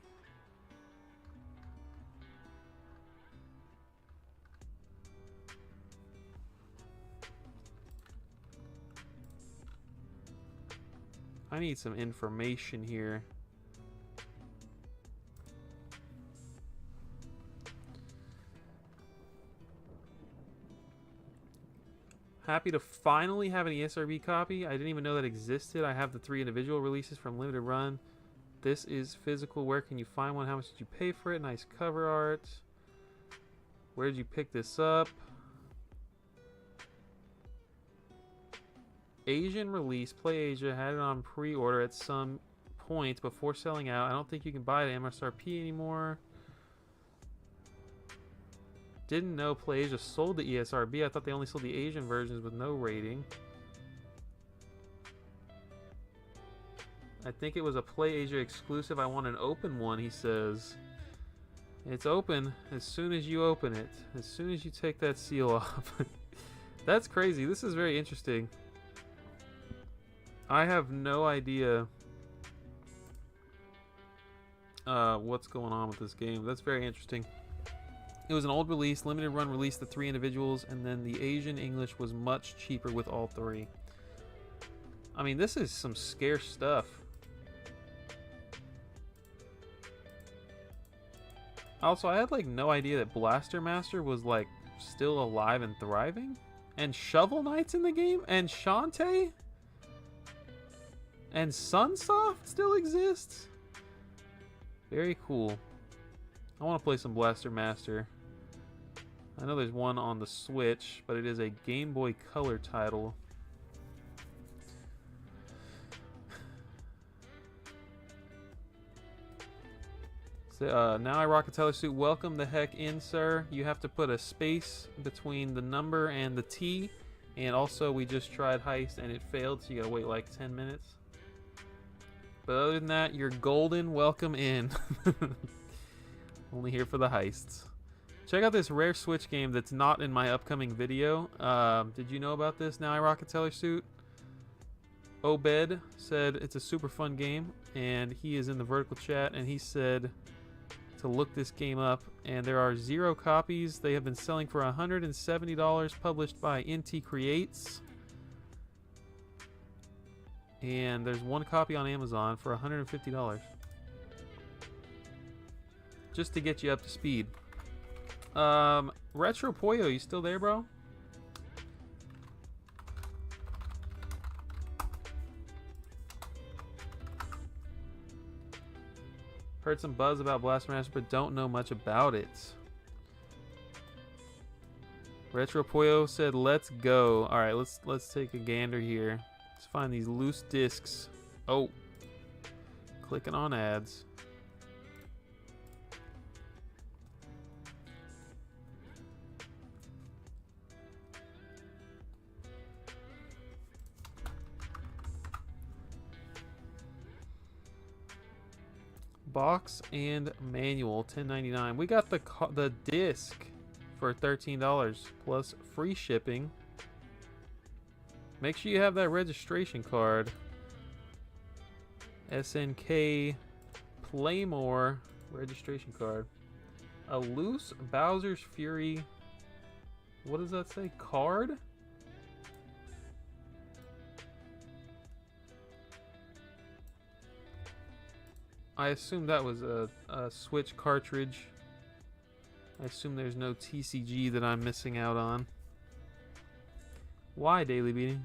Speaker 1: I need some information here. Happy to finally have an ESRB copy. I didn't even know that existed. I have the 3 individual releases from Limited Run. This is physical. Where can you find one? How much did you pay for it? Nice cover art. Where did you pick this up? Asian release. Play Asia had it on pre-order at some point before selling out. I don't think you can buy it at MSRP anymore. Didn't know Play Asia sold the ESRB. I thought they only sold the Asian versions with no rating. I think it was a Play Asia exclusive. I want an open one, he says. It's open as soon as you open it. As soon as you take that seal off. That's crazy. This is very interesting. I have no idea what's going on with this game. That's very interesting. It was an old release, limited run release, the 3 individuals, and then the Asian English was much cheaper with all 3. I mean, this is some scarce stuff. Also, I had like no idea that Blaster Master was like still alive and thriving. And Shovel Knight's in the game, and Shantae, and Sunsoft still exists. Very cool. I want to play some Blaster Master. I know there's one on the Switch, but it is a Game Boy Color title. So, now I rock a teller suit. Welcome the heck in, sir. You have to put a space between the number and the T. And also, we just tried heist and it failed, so you gotta wait like 10 minutes. But other than that, you're golden. Welcome in. Only here for the heists. Check out this rare Switch game that's not in my upcoming video. Did you know about this? Now I rock a teller suit. Obed said it's a super fun game, and he is in the vertical chat, and he said to look this game up, and there are 0 copies. They have been selling for $170, published by Inti Creates, and there's 1 copy on Amazon for $150, just to get you up to speed. Retro Poyo, you still there, bro? Heard some buzz about Blaster Master, but don't know much about it. Retro Poyo said, "Let's go." All right, let's take a gander here. Let's find these loose discs. Oh, clicking on ads. Box and manual, $10.99. We got the disc for $13 plus free shipping. Make sure you have that registration card. SNK Playmore registration card. A loose Bowser's Fury. What does that say? Card? I assume that was a Switch cartridge. I assume there's no TCG that I'm missing out on. Why, Daily Beating?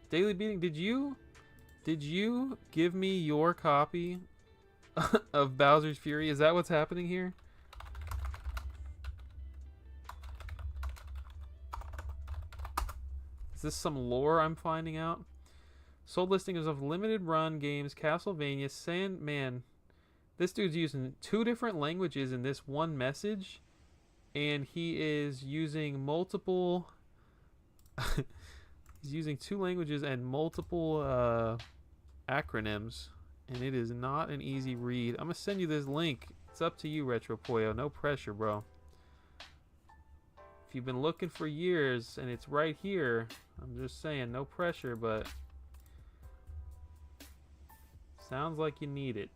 Speaker 1: Daily Beating, did you give me your copy of Bowser's Fury? Is that what's happening here? Is this some lore I'm finding out? Sold listings of limited run games, Castlevania, Sandman. This dude's using 2 different languages in this one message, and he is using multiple. He's using 2 languages and multiple acronyms, and it is not an easy read. I'm gonna send you this link. It's up to you, Retro Poyo. No pressure, bro. If you've been looking for years and it's right here, I'm just saying, no pressure, but sounds like you need it.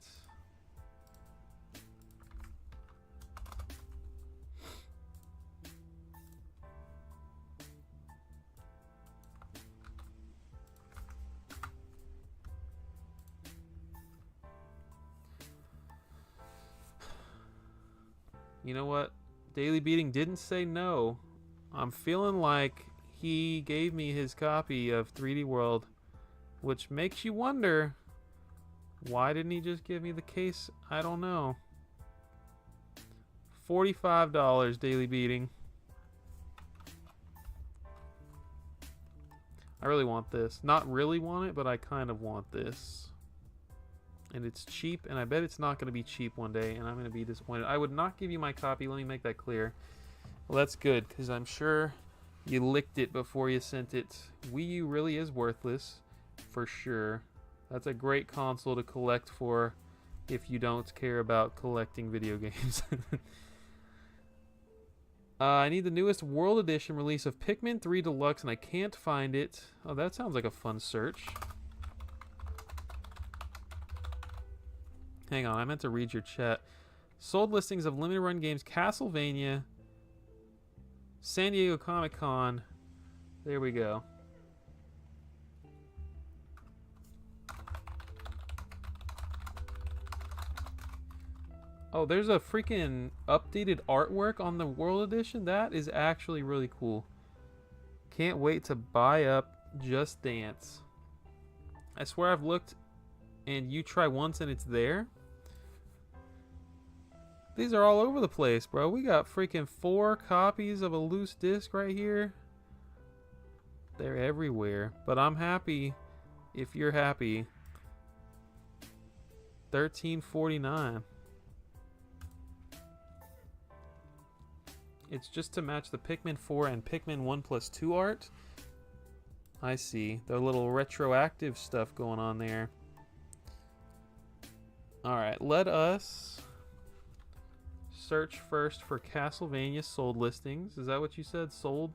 Speaker 1: You know what? Daily Beating didn't say no. I'm feeling like he gave me his copy of 3D World, which makes you wonder, why didn't he just give me the case? I don't know. $45, Daily Beating. I really want this. Not really want it, but I kind of want this. And it's cheap, and I bet it's not going to be cheap one day, and I'm going to be disappointed. I would not give you my copy. Let me make that clear. Well, that's good, because I'm sure you licked it before you sent it. Wii U really is worthless, for sure. That's a great console to collect for if you don't care about collecting video games. I need the newest World Edition release of Pikmin 3 Deluxe, and I can't find it. Oh, that sounds like a fun search. Hang on, I meant to read your chat. Sold listings of limited run games, Castlevania, San Diego Comic-Con. There we go. Oh, there's a freaking updated artwork on the World Edition. That is actually really cool. Can't wait to buy up Just Dance. I swear I've looked and you try once and it's there. These are all over the place, bro. We got freaking 4 copies of a loose disc right here. They're everywhere. But I'm happy if you're happy. $13.49. It's just to match the Pikmin 4 and Pikmin 1+2 art. I see. The little retroactive stuff going on there. Alright, let us search first for Castlevania sold listings. Is that what you said? Sold?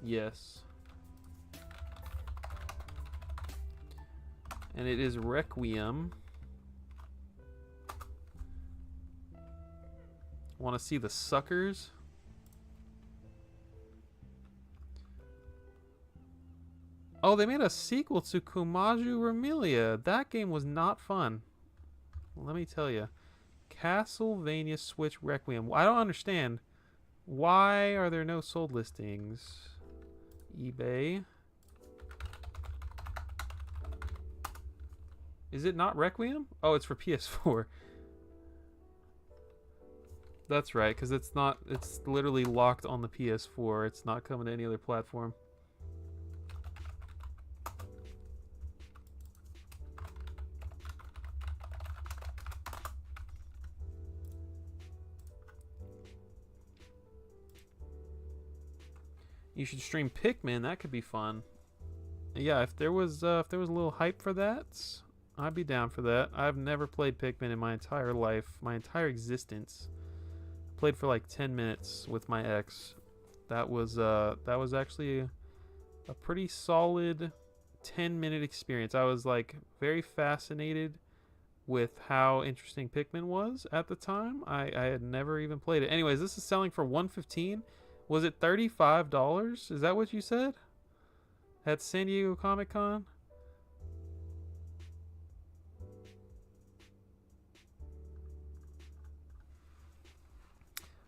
Speaker 1: Yes. And it is Requiem. Want to see the suckers? Oh, they made a sequel to Kumaju Remilia. That game was not fun. Let me tell you. Castlevania Switch Requiem. I don't understand. Why are there no sold listings? eBay. Is it not Requiem? Oh, it's for PS4. That's right, because it's not. It's literally locked on the PS4. It's not coming to any other platform. You should stream Pikmin. That could be fun. Yeah, if there was a little hype for that, I'd be down for that. I've never played Pikmin in my entire life, my entire existence. Played for like 10 minutes with my ex. That was actually a pretty solid 10-minute experience. I was like very fascinated with how interesting Pikmin was at the time. I had never even played it. Anyways, this is selling for $115. Was it $35? Is that what you said? At San Diego Comic-Con?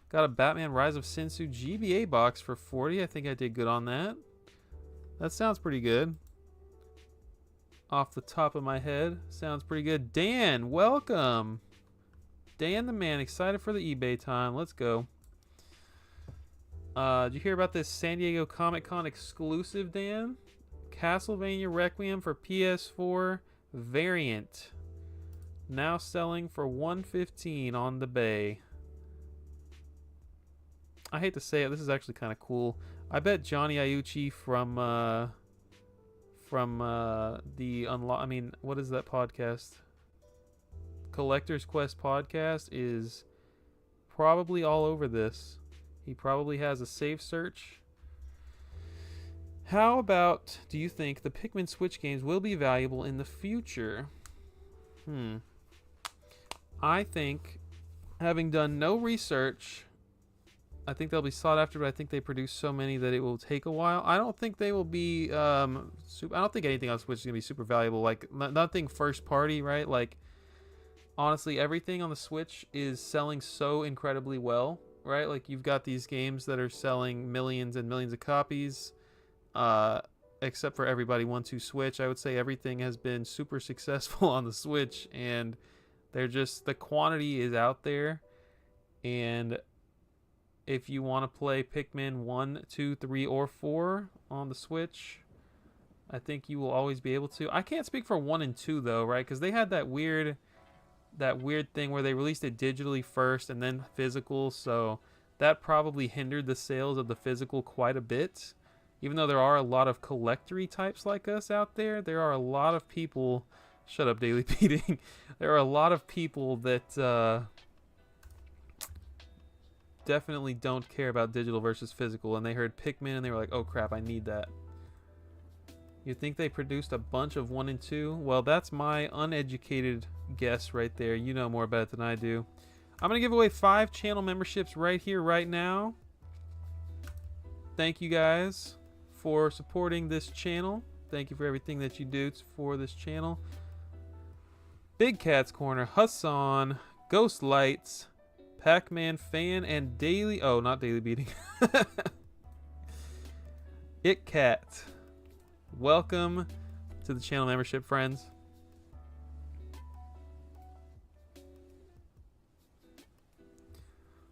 Speaker 1: Got a Batman Rise of Sensu GBA box for $40. I think I did good on that. That sounds pretty good. Off the top of my head, sounds pretty good. Dan, welcome. Dan the man, excited for the eBay time. Let's go. Did you hear about this San Diego Comic-Con exclusive, Dan? Castlevania Requiem for PS4 variant. Now selling for $115 on the Bay. I hate to say it, this is actually kind of cool. I bet Johnny Iucci from the I mean, what is that podcast? Collector's Quest podcast is probably all over this. He probably has a save search. How about, do you think the Pikmin Switch games will be valuable in the future? I think, having done no research, I think they'll be sought after, but I think they produce so many that it will take a while. I don't think they will be I don't think anything on Switch is going to be super valuable. Like, nothing first party, right? Like, honestly, everything on the Switch is selling so incredibly well, right? Like, you've got these games that are selling millions and millions of copies, except for Everybody Want to Switch. I would say everything has been super successful on the Switch, and they're just, the quantity is out there. And if you want to play Pikmin 1, 2, 3, or 4 on the Switch, I think you will always be able to. I can't speak for 1 and 2 though, right? Because they had that weird thing where they released it digitally first and then physical, so that probably hindered the sales of the physical quite a bit. Even though there are a lot of collectory types like us out there, there are a lot of people. Shut up, Daily Beating. There are a lot of people that definitely don't care about digital versus physical, and they heard Pikmin and they were like, oh crap, I need that. You think they produced a bunch of 1 and 2? Well, that's my uneducated guess right there. You know more about it than I do. I'm going to give away 5 channel memberships right here, right now. Thank you guys for supporting this channel. Thank you for everything that you do for this channel. Big Cat's Corner, Hassan, Ghost Lights, Pac-Man Fan, and Daily... Oh, not Daily Beating. It Cat. Welcome to the channel membership, friends.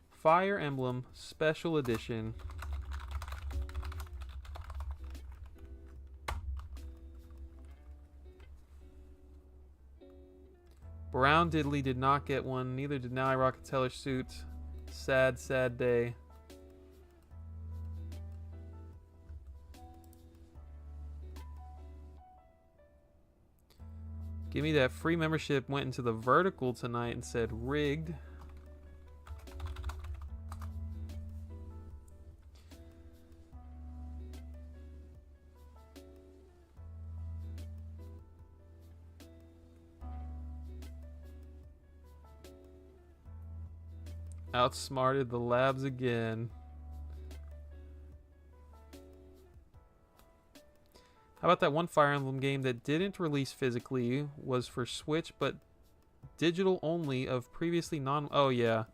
Speaker 1: Fire Emblem Special Edition. Brown Diddley did not get one. Neither did Now I Rock a Teller Suit. Sad, sad day. Give me that free membership. Went into the vertical tonight and said rigged. Outsmarted the labs again. How about that one Fire Emblem game that didn't release physically, was for Switch, but digital only of previously non... Oh, yeah.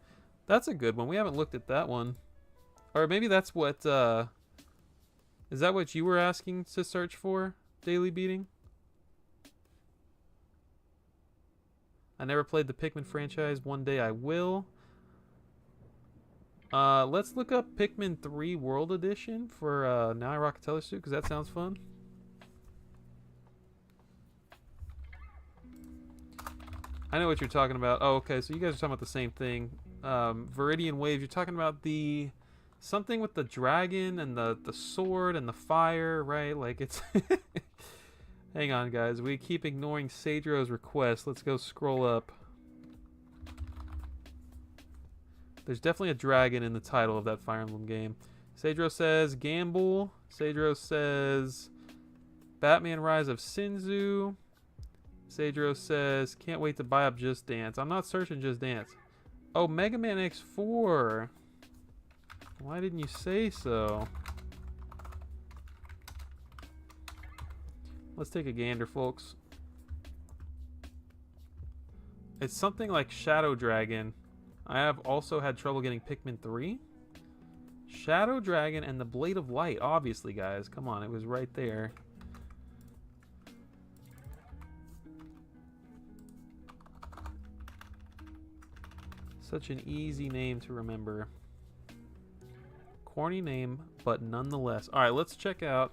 Speaker 1: That's a good one. We haven't looked at that one. Or maybe that's what... Is that what you were asking to search for, Daily Beating? I never played the Pikmin franchise. One day I will. Let's look up Pikmin 3 World Edition for Now I Rock a Teller Suit, because that sounds fun. I know what you're talking about. Oh, okay, so you guys are talking about the same thing. Viridian Waves, you're talking about the... something with the dragon and the sword and the fire, right? Like, it's... Hang on, guys. We keep ignoring Sadro's request. Let's go scroll up. There's definitely a dragon in the title of that Fire Emblem game. Sadro says Gamble. Sadro says Batman Rise of Sinzu. Sadro says can't wait to buy up Just Dance. I'm not searching Just Dance. Oh, Mega Man X4. Why didn't you say so? Let's take a gander, folks. It's something like Shadow Dragon. I have also had trouble getting Pikmin 3. Shadow Dragon and the Blade of Light. Obviously, guys. Come on, it was right there. Such an easy name to remember. Corny name, but nonetheless. Alright, let's check out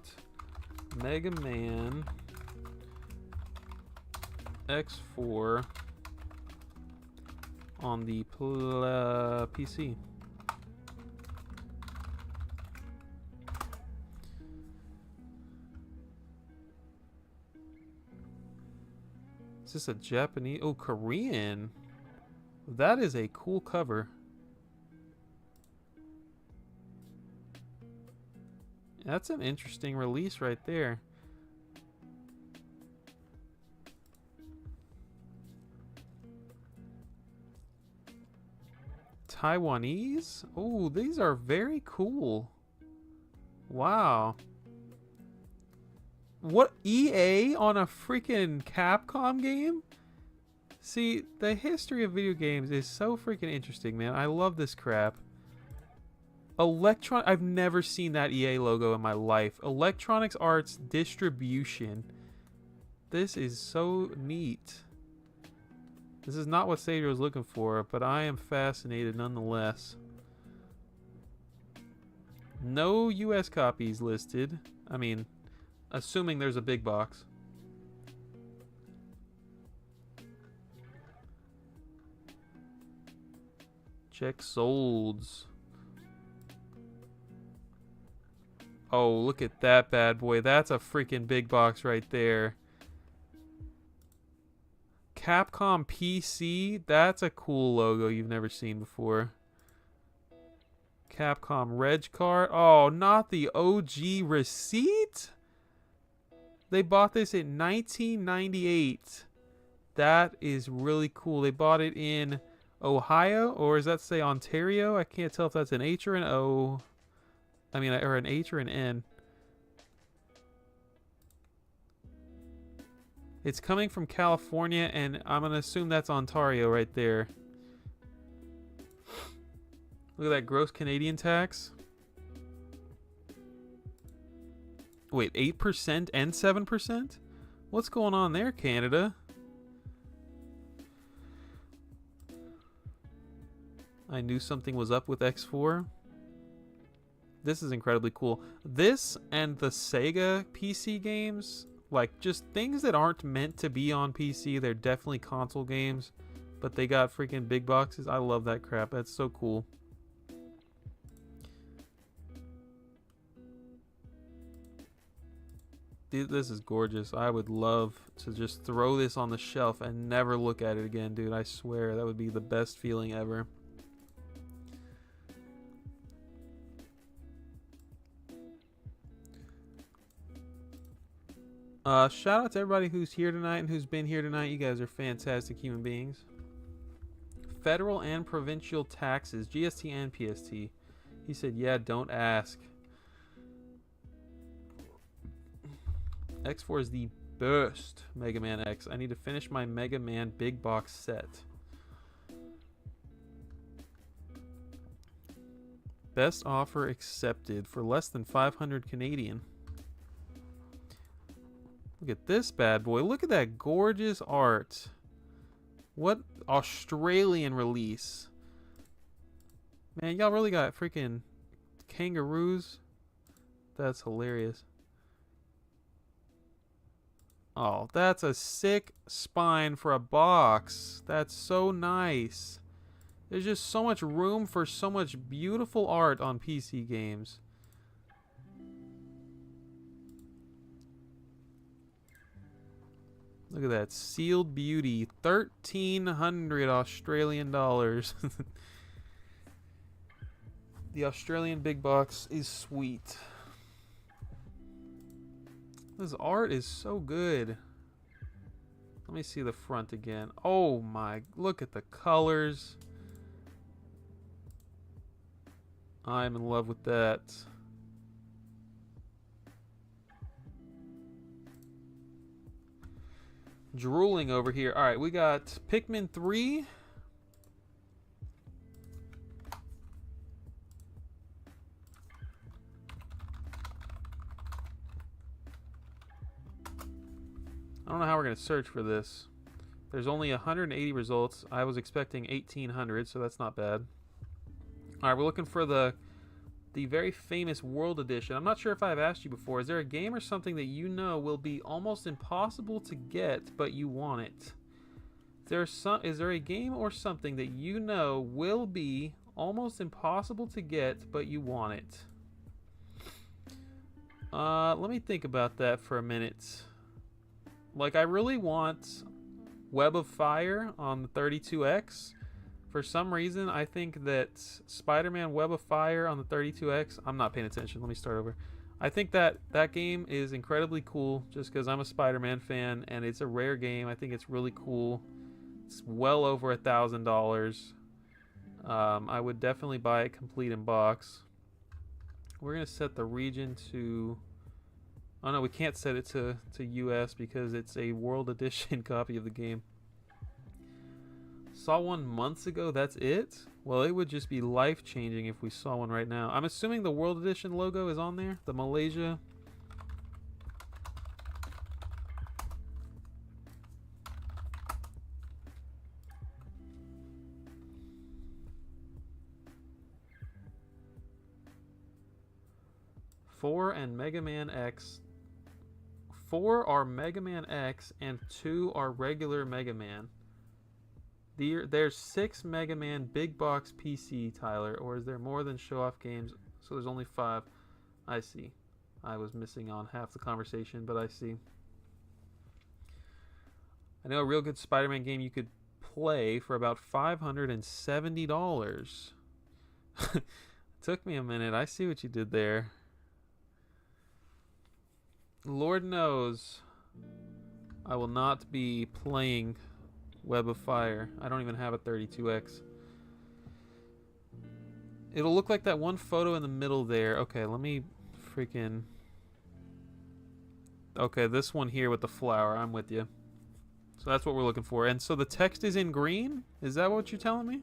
Speaker 1: Mega Man X4 on the PC. Is this a Japanese? Oh, Korean. That is a cool cover. That's an interesting release right there. Taiwanese? Oh, these are very cool. Wow. What, EA on a freaking Capcom game? See, the history of video games is so freaking interesting, man. I love this crap. I've never seen that EA logo in my life. Electronics Arts Distribution. This is so neat. This is not what Sadro was looking for, but I am fascinated nonetheless. No US copies listed. I mean, assuming there's a big box. Check solds. Oh, look at that bad boy. That's a freaking big box right there. Capcom PC. That's a cool logo you've never seen before. Capcom Reg card. Oh, not the OG receipt? They bought this in 1998. That is really cool. They bought it in Ohio, or does that say Ontario? I can't tell if that's an H or an O. I mean, or an H or an N. It's coming from California, and I'm going to assume that's Ontario right there. Look at that gross Canadian tax. Wait, 8% and 7%? What's going on there, Canada? I knew something was up with X4. This is incredibly cool. This and the Sega PC games, like just things that aren't meant to be on PC. They're definitely console games, but they got freaking big boxes. I love that crap. That's so cool. This is gorgeous. I would love to just throw this on the shelf and never look at it again, dude. I swear that would be the best feeling ever. Shout out to everybody who's here tonight and who's been here tonight. You guys are fantastic human beings. Federal and provincial taxes, GST and PST. He said, yeah, don't ask. X4 is the best Mega Man X. I need to finish my Mega Man big box set. Best offer accepted for less than 500 Canadian. Look at this bad boy. Look at that gorgeous art. What Australian release. Man, y'all really got freaking kangaroos? That's hilarious. Oh, that's a sick spine for a box. That's so nice. There's just so much room for so much beautiful art on PC games. Look at that. Sealed beauty. 1,300 Australian dollars. The Australian big box is sweet. This art is so good. Let me see the front again. Oh my, look at the colors. I'm in love with that. Drooling over here. All right, we got Pikmin 3. I don't know how we're going to search for this. There's only 180 results. I was expecting 1,800, so that's not bad. All right, we're looking for the very famous World Edition. I'm not sure if I've asked you before. Is there a game or something that you know will be almost impossible to get, but you want it? Is there a game or something that you know will be almost impossible to get, but you want it? Let me think about that for a minute. Like, I really want Web of Fire on the 32X. For some reason, I think that Spider-Man Web of Fire on the 32X... I'm not paying attention. Let me start over. I think that game is incredibly cool just because I'm a Spider-Man fan, and it's a rare game. I think it's really cool. It's well over $1,000. I would definitely buy it complete in box. We're going to set the region to... Oh no, we can't set it to US because it's a World Edition copy of the game. Saw one months ago, that's it? Well, it would just be life-changing if we saw one right now. I'm assuming the World Edition logo is on there? The Malaysia. Four and Mega Man X. 4 are Mega Man X and 2 are regular Mega Man. There's 6 Mega Man big box PC, Tyler, or is there more than show-off games? So there's only 5. I see. I was missing on half the conversation, but I see. I know a real good Spider-Man game you could play for about $570. Took me a minute. I see what you did there. Lord knows I will not be playing Web of Fire. I don't even have a 32X. It'll look like that one photo in the middle there. Okay, let me freaking... Okay, this one here with the flower. I'm with you. So that's what we're looking for. And so the text is in green? Is that what you're telling me?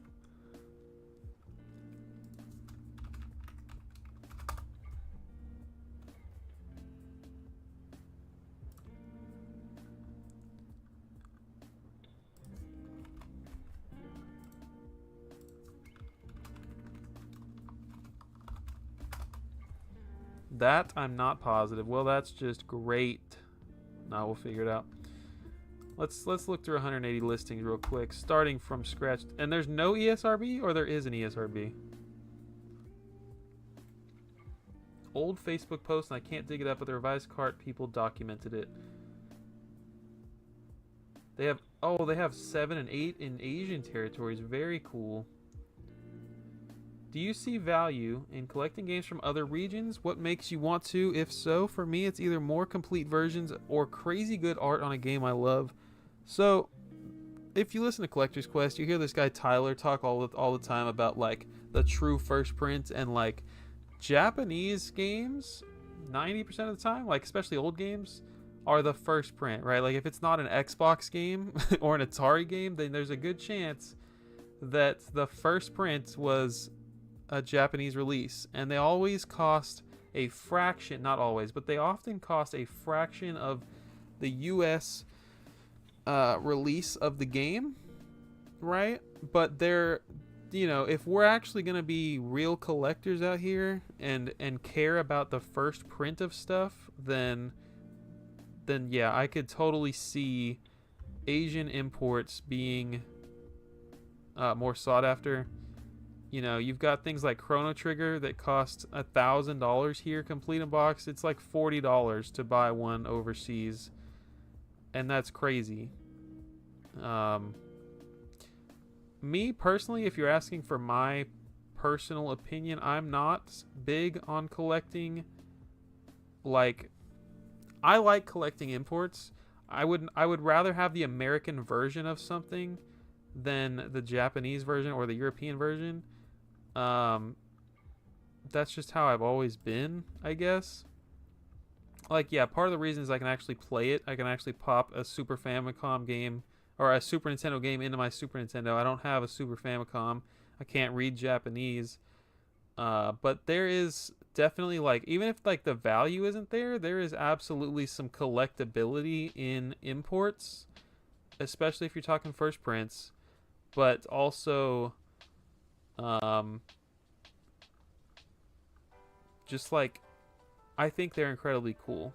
Speaker 1: That I'm not positive. Well, that's just great. Now we'll figure it out. Let's look through 180 listings real quick, starting from scratch. And there's no ESRB, or there is an ESRB? Old Facebook post, and I can't dig it up, but the revised cart people documented it. They have 7 and 8 in Asian territories. Very cool. Do you see value in collecting games from other regions? What makes you want to? If so, for me, it's either more complete versions or crazy good art on a game I love. So, if you listen to Collector's Quest, you hear this guy Tyler talk all the time about like the true first print, and like Japanese games, 90% of the time, like especially old games, are the first print, right? Like if it's not an Xbox game or an Atari game, then there's a good chance that the first print was a Japanese release, and they always cost a fraction, not always, but they often cost a fraction of the US release of the game, right? But you know, if we're actually going to be real collectors out here and care about the first print of stuff, then yeah, I could totally see Asian imports being more sought after. You know, you've got things like Chrono Trigger that cost $1,000 here, complete in box. It's like $40 to buy one overseas, and that's crazy. Me personally, if you're asking for my personal opinion, I'm not big on collecting. Like, I like collecting imports. I would rather have the American version of something than the Japanese version or the European version. That's just how I've always been, I guess. Like, yeah, part of the reason is I can actually play it. I can actually pop a Super Famicom game or a Super Nintendo game into my Super Nintendo. I don't have a Super Famicom. I can't read Japanese. But there is definitely, like, even if like the value isn't there, there is absolutely some collectability in imports, especially if you're talking first prints. But also, just like, I think they're incredibly cool.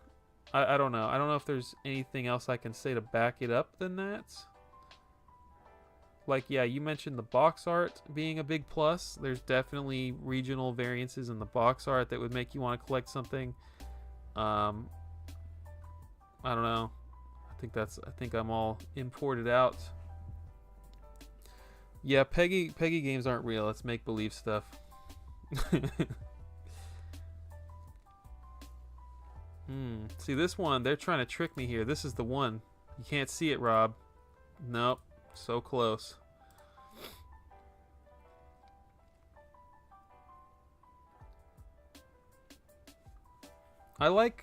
Speaker 1: I don't know. I don't know if there's anything else I can say to back it up than that. Like, yeah, you mentioned the box art being a big plus. There's definitely regional variances in the box art that would make you want to collect something. I don't know. I think I'm all imported out. Yeah, Peggy games aren't real. It's make-believe stuff. See, this one, they're trying to trick me here. This is the one. You can't see it, Rob. Nope. So close. I like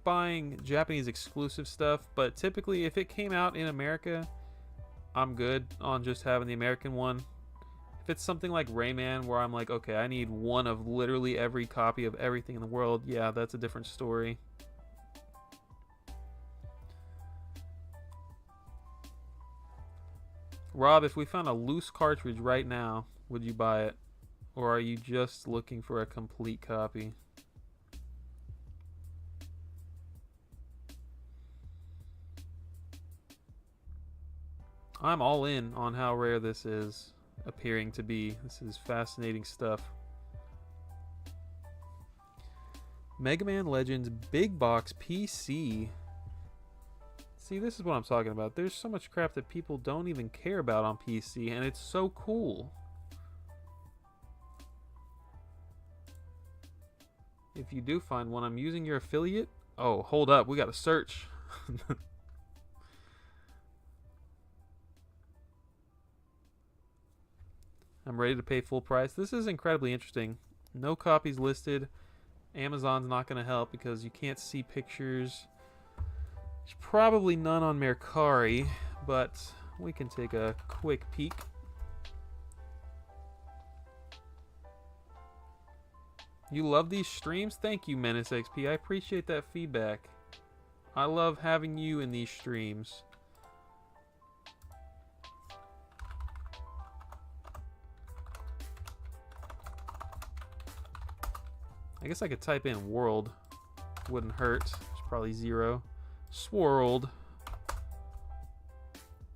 Speaker 1: buying Japanese exclusive stuff, but typically if it came out in America, I'm good on just having the American one. If it's something like Rayman where I'm like, okay, I need one of literally every copy of everything in the world, yeah, that's a different story. Rob, if we found a loose cartridge right now, would you buy it? Or are you just looking for a complete copy? I'm all in on how rare this is appearing to be. This is fascinating stuff. Mega Man Legends Big Box PC. See, this is what I'm talking about. There's so much crap that people don't even care about on PC, and it's so cool. If you do find one, I'm using your affiliate. Oh, hold up. We got to search. I'm ready to pay full price. This is incredibly interesting. No copies listed. Amazon's not going to help because you can't see pictures. There's probably none on Mercari, but we can take a quick peek. You love these streams? Thank you, Menace XP. I appreciate that feedback. I love having you in these streams. I guess I could type in world. Wouldn't hurt. It's probably 0. Swirled.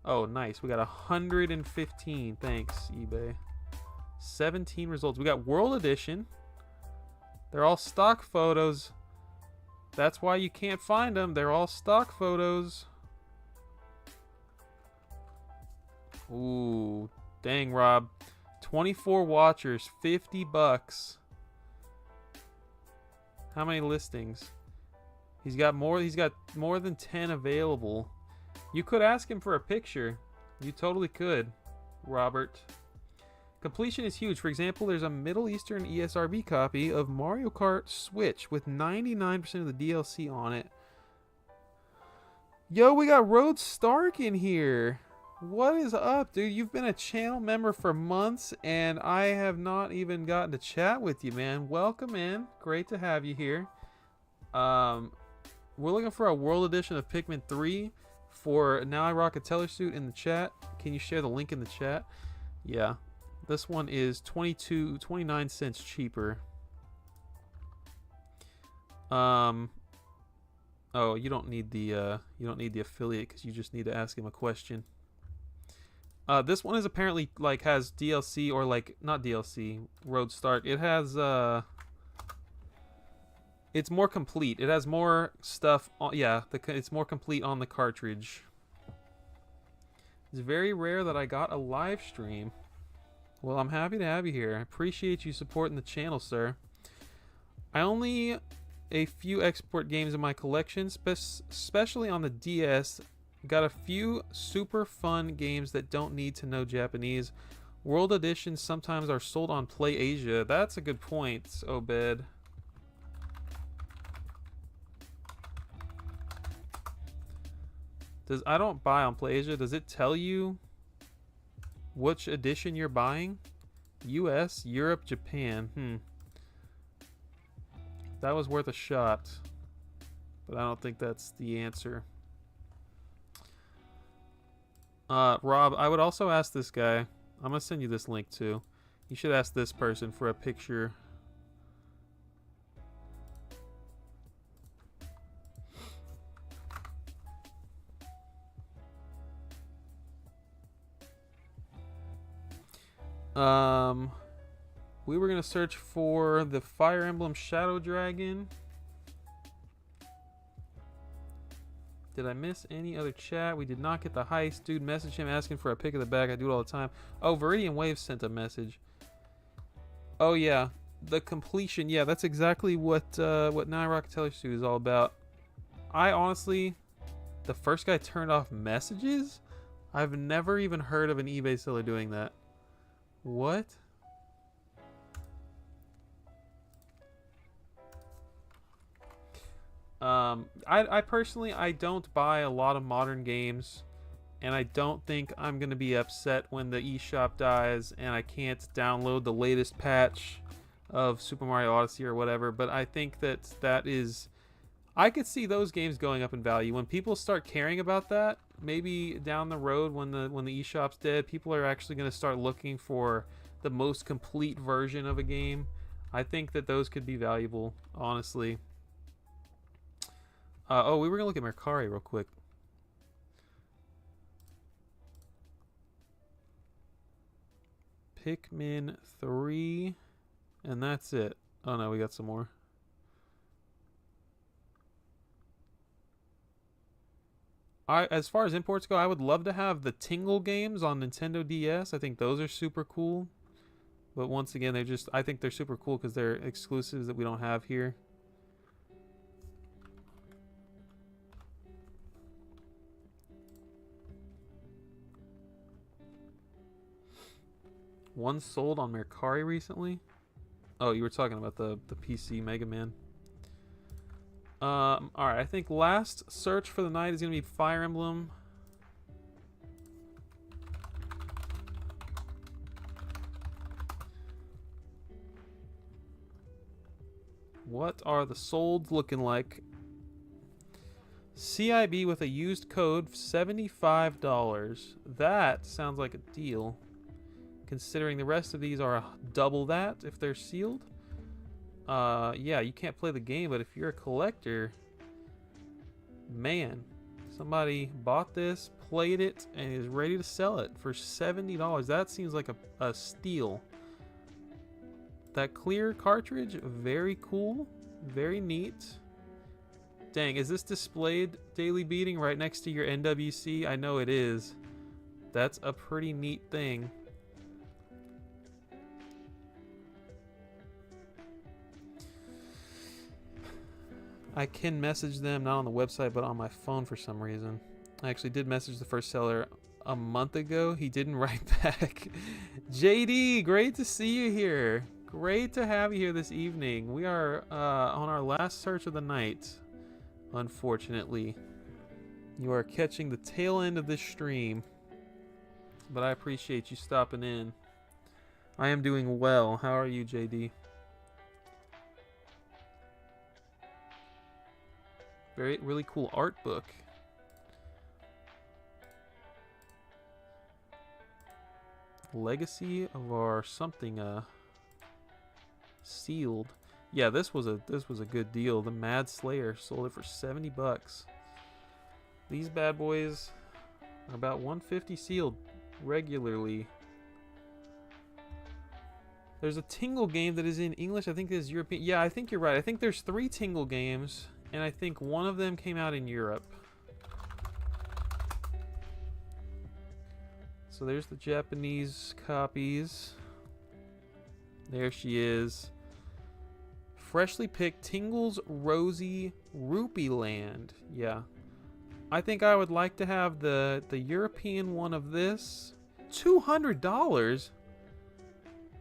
Speaker 1: Oh, nice. We got 115. Thanks, eBay. 17 results. We got World Edition. They're all stock photos. That's why you can't find them. They're all stock photos. Ooh. Dang, Rob. 24 watchers. $50. How many listings? He's got more than 10 available. You could ask him for a picture. You totally could, Robert. Completion is huge. For example, there's a Middle Eastern ESRB copy of Mario Kart Switch with 99% of the DLC on it. Yo, we got Rhodes Stark in here. What is up, dude? You've been a channel member for months, and I have not even gotten to chat with you, man. Welcome in. Great to have you here. We're looking for a World Edition of Pikmin 3 for Now I Rock a Teller Suit in the chat. Can you share the link in the chat? Yeah. This one is 29 cents cheaper. Oh, you don't need the affiliate because you just need to ask him a question. This one is apparently like has DLC or like not DLC, Road Start. It has it's more complete. It has more stuff on, yeah, it's more complete on the cartridge. It's very rare that I got a live stream. Well, I'm happy to have you here. I appreciate you supporting the channel, sir. I only a few export games in my collection, especially on the DS. Got a few super fun games that don't need to know Japanese. World editions sometimes are sold on Play Asia. That's a good point, Obed. I don't buy on Play Asia. Does it tell you which edition you're buying? US, Europe, Japan. That was worth a shot. But I don't think that's the answer. Rob, I would also ask this guy. I'm going to send you this link too. You should ask this person for a picture. We were going to search for the Fire Emblem Shadow Dragon. Did I miss any other chat? We did not get the heist. Dude, message him asking for a pic of the bag. I do it all the time. Oh, Viridian Wave sent a message. Oh, yeah. The completion. Yeah, that's exactly what Nine Rocket Telestudio is all about. I honestly, the first guy turned off messages? I've never even heard of an eBay seller doing that. What? I personally, I don't buy a lot of modern games, and I don't think I'm gonna be upset when the eShop dies and I can't download the latest patch of Super Mario Odyssey or whatever. But I think that is, I could see those games going up in value when people start caring about that. Maybe down the road when the eShop's dead, people are actually gonna start looking for the most complete version of a game. I think that those could be valuable, honestly. Oh, we were gonna look at Mercari real quick. Pikmin 3, and that's it. Oh no, we got some more. As far as imports go, I would love to have the Tingle games on Nintendo DS. I think those are super cool. But once again, I think they're super cool because they're exclusives that we don't have here. One sold on Mercari recently. Oh, you were talking about the PC Mega Man. Alright, I think last search for the night is going to be Fire Emblem. What are the solds looking like? CIB with a used code, $75. That sounds like a deal. Considering the rest of these are double that if they're sealed. Yeah, you can't play the game, but if you're a collector, man, somebody bought this, played it, and is ready to sell it for $70. That seems like a steal. That clear cartridge, very cool, very neat. Dang, is this displayed, Daily Beating, right next to your NWC? I know it is. That's a pretty neat thing. I can message them, not on the website, but on my phone for some reason. I actually did message the first seller a month ago. He didn't write back. JD, great to see you here. Great to have you here this evening. We are on our last search of the night, unfortunately. You are catching the tail end of this stream, but I appreciate you stopping in. I am doing well. How are you, JD? Really cool art book. Legacy of our something sealed. Yeah, this was a good deal. The Mad Slayer sold it for 70 bucks. These bad boys are about 150 sealed regularly. There's a Tingle game that is in English. I think it is European. Yeah, I think you're right. I think there's 3 Tingle games, and I think one of them came out in Europe. So there's the Japanese copies. There she is. Freshly picked Tingle's Rosy Rupee Land. Yeah. I think I would like to have the European one of this. $200?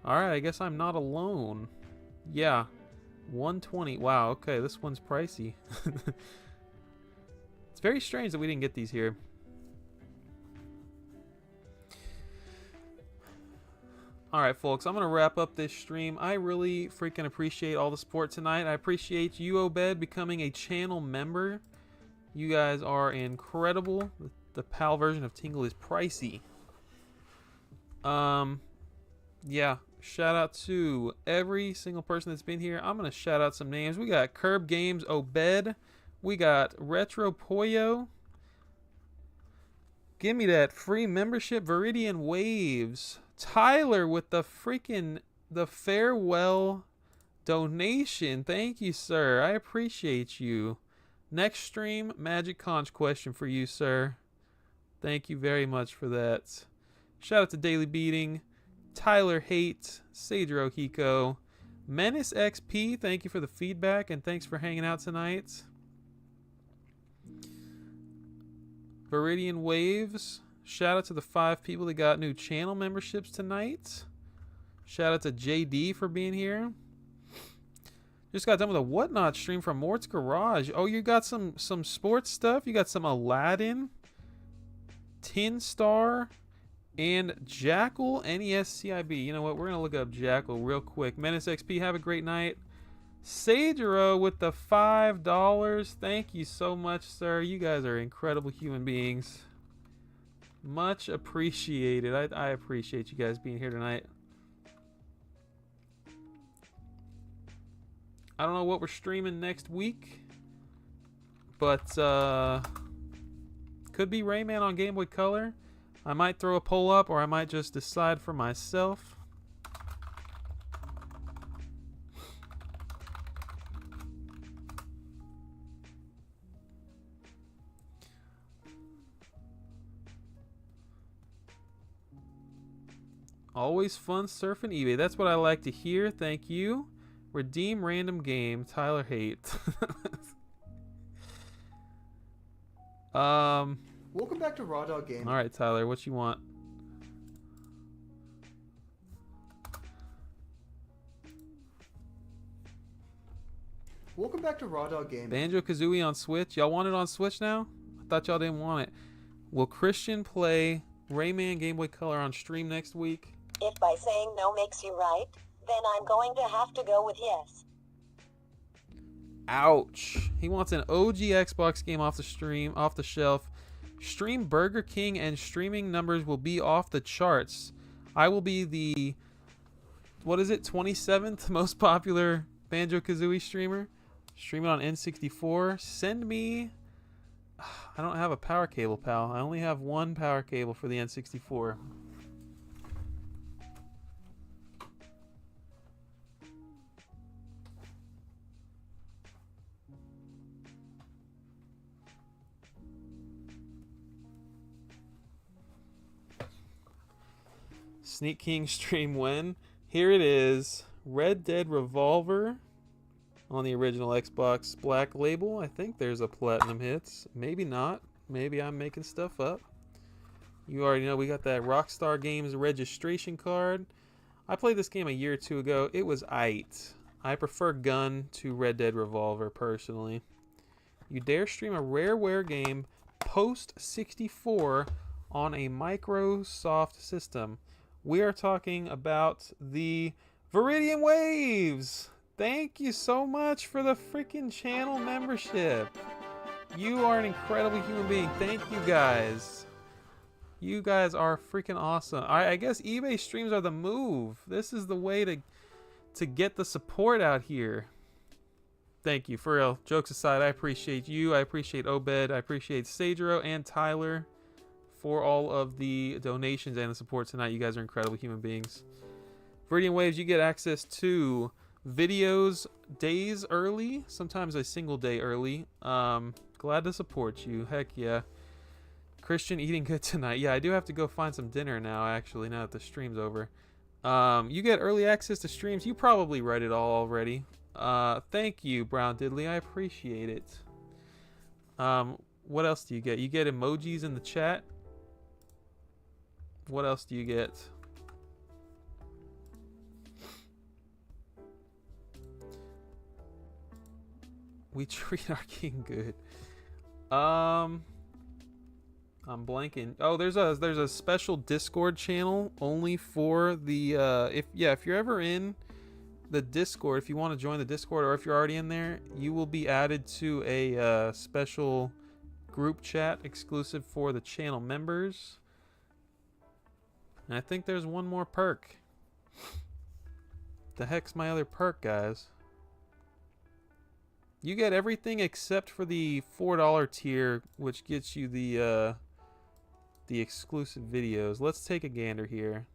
Speaker 1: Alright, I guess I'm not alone. Yeah. 120. Wow, okay, this one's pricey. It's very strange that we didn't get these here. Alright, folks, I'm going to wrap up this stream. I really freaking appreciate all the support tonight. I appreciate you, Obed, becoming a channel member. You guys are incredible. The PAL version of Tingle is pricey. Yeah, shout out to every single person that's been here. I'm going to shout out some names. We got Curb Games, Obed. We got Retro Pollo. Give me that free membership, Viridian Waves. Tyler with the farewell donation. Thank you, sir. I appreciate you. Next stream, Magic Conch question for you, sir. Thank you very much for that. Shout out to Daily Beating, Tyler Hate, Sadro Hiko, Menace XP. Thank you for the feedback and thanks for hanging out tonight. Viridian Waves. Shout out to the 5 people that got new channel memberships tonight. Shout out to JD for being here. Just got done with a Whatnot stream from Mort's Garage. Oh, you got some sports stuff? You got some Aladdin, Tin Star, and Jackal NESCIB. You know what? We're going to look up Jackal real quick. Menace XP, have a great night. Sajiro with the $5. Thank you so much, sir. You guys are incredible human beings. Much appreciated. I appreciate you guys being here tonight. I don't know what we're streaming next week, but could be Rayman on Game Boy Color. I might throw a poll up, or I might just decide for myself. Always fun surfing eBay. That's what I like to hear. Thank you. Redeem random game. Tyler Hate.
Speaker 4: Welcome back to Raw Dog Gaming.
Speaker 1: All right, Tyler. What you want?
Speaker 4: Welcome back to Raw Dog Gaming.
Speaker 1: Banjo-Kazooie on Switch. Y'all want it on Switch now? I thought y'all didn't want it. Will Christian play Rayman Game Boy Color on stream next week?
Speaker 3: If by saying no makes you right, then I'm going to have to go with yes.
Speaker 1: Ouch. He wants an OG Xbox game off the shelf. Stream Burger King and streaming numbers will be off the charts. I will be the 27th most popular Banjo-Kazooie streamer. Stream it on N64. Send me... I don't have a power cable, pal. I only have one power cable for the N64. Sneak King stream when? Here it is. Red Dead Revolver on the original Xbox Black Label. I think there's a Platinum Hits. Maybe not. Maybe I'm making stuff up. You already know we got that Rockstar Games registration card. I played this game a year or two ago. It was aight. I prefer Gun to Red Dead Revolver personally. You dare stream a Rareware game post 64 on a Microsoft system. We are talking about the Viridian Waves. Thank you so much for the freaking channel membership. You are an incredible human being. Thank you guys. You guys are freaking awesome. I guess eBay streams are the move. This is the way to get the support out here. Thank you, for real. Jokes aside, I appreciate you. I appreciate Obed. I appreciate Sagero and Tyler for all of the donations and the support tonight. You guys are incredible human beings. Viridian Waves, you get access to videos days early, sometimes a single day early. Glad to support you. Heck yeah. Christian, eating good tonight. Yeah, I do have to go find some dinner now, actually, now that the stream's over. You get early access to streams. You probably read it all already. Thank you, Brown Diddley. I appreciate it. What else do you get? You get emojis in the chat. What else do you get? We treat our king good. I'm blanking. Oh, there's a special Discord channel only for the if you're ever in the Discord, if you want to join the Discord, or if you're already in there, you will be added to a special group chat exclusive for the channel members. And I think there's one more perk. The heck's my other perk, guys? You get everything except for the $4 tier, which gets you the exclusive videos. Let's take a gander here.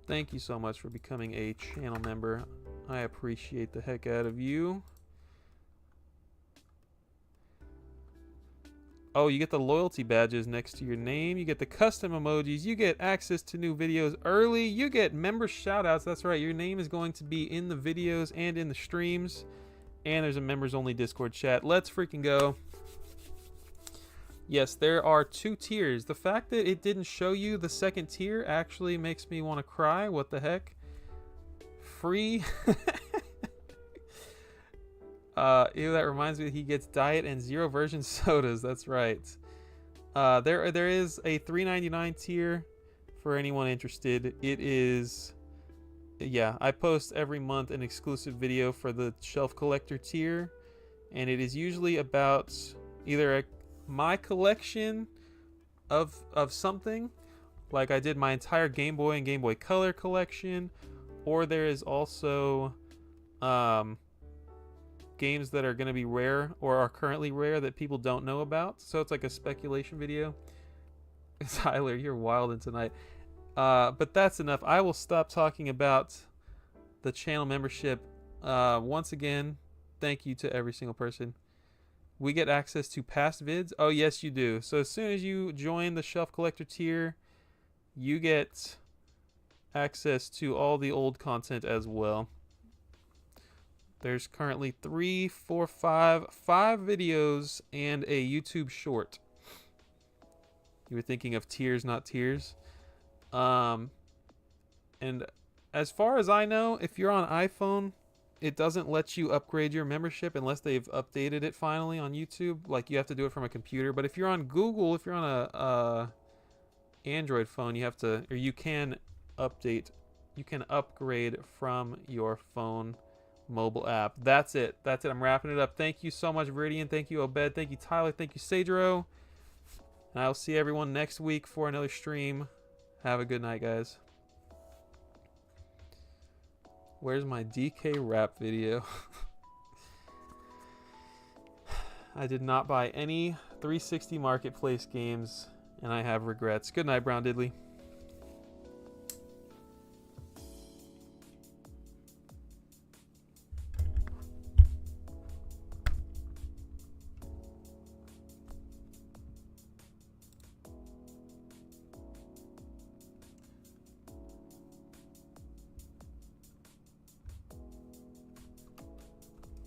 Speaker 1: Thank you so much for becoming a channel member. I appreciate the heck out of you. Oh, you get the loyalty badges next to your name. You get the custom emojis. You get access to new videos early. You get member shoutouts. That's right. Your name is going to be in the videos and in the streams. And there's a members only Discord chat. Let's freaking go. Yes, there are 2 tiers. The fact that it didn't show you the second tier actually makes me want to cry. What the heck? Free. Ew, that reminds me that he gets diet and 0 version sodas. That's right. There is a $3.99 tier for anyone interested. It is, yeah, I post every month an exclusive video for the shelf collector tier, and it is usually about either my collection of something, like I did my entire Game Boy and Game Boy Color collection, or there is also games that are going to be rare or are currently rare that people don't know about. So it's like a speculation video. Tyler, you're wildin' tonight. But that's enough. I will stop talking about the channel membership. Once again, thank you to every single person. We get access to past vids. Oh, yes, you do. So as soon as you join the Shelf Collector tier, you get access to all the old content as well. There's currently 5 videos and a YouTube short. You were thinking of tiers, not tiers. And as far as I know, if you're on iPhone, it doesn't let you upgrade your membership unless they've updated it finally on YouTube. Like, you have to do it from a computer. But if you're on Google, if you're on a Android phone, you have to, or you can update, you can upgrade from your phone mobile app. That's it. I'm wrapping it up. Thank you so much, Viridian. Thank you, Obed. Thank you, Tyler. Thank you, Sagero. And I'll see everyone next week for another stream. Have a good night, guys. Where's my DK rap video? I did not buy any 360 Marketplace games, and I have regrets. Good night, Brown Diddley.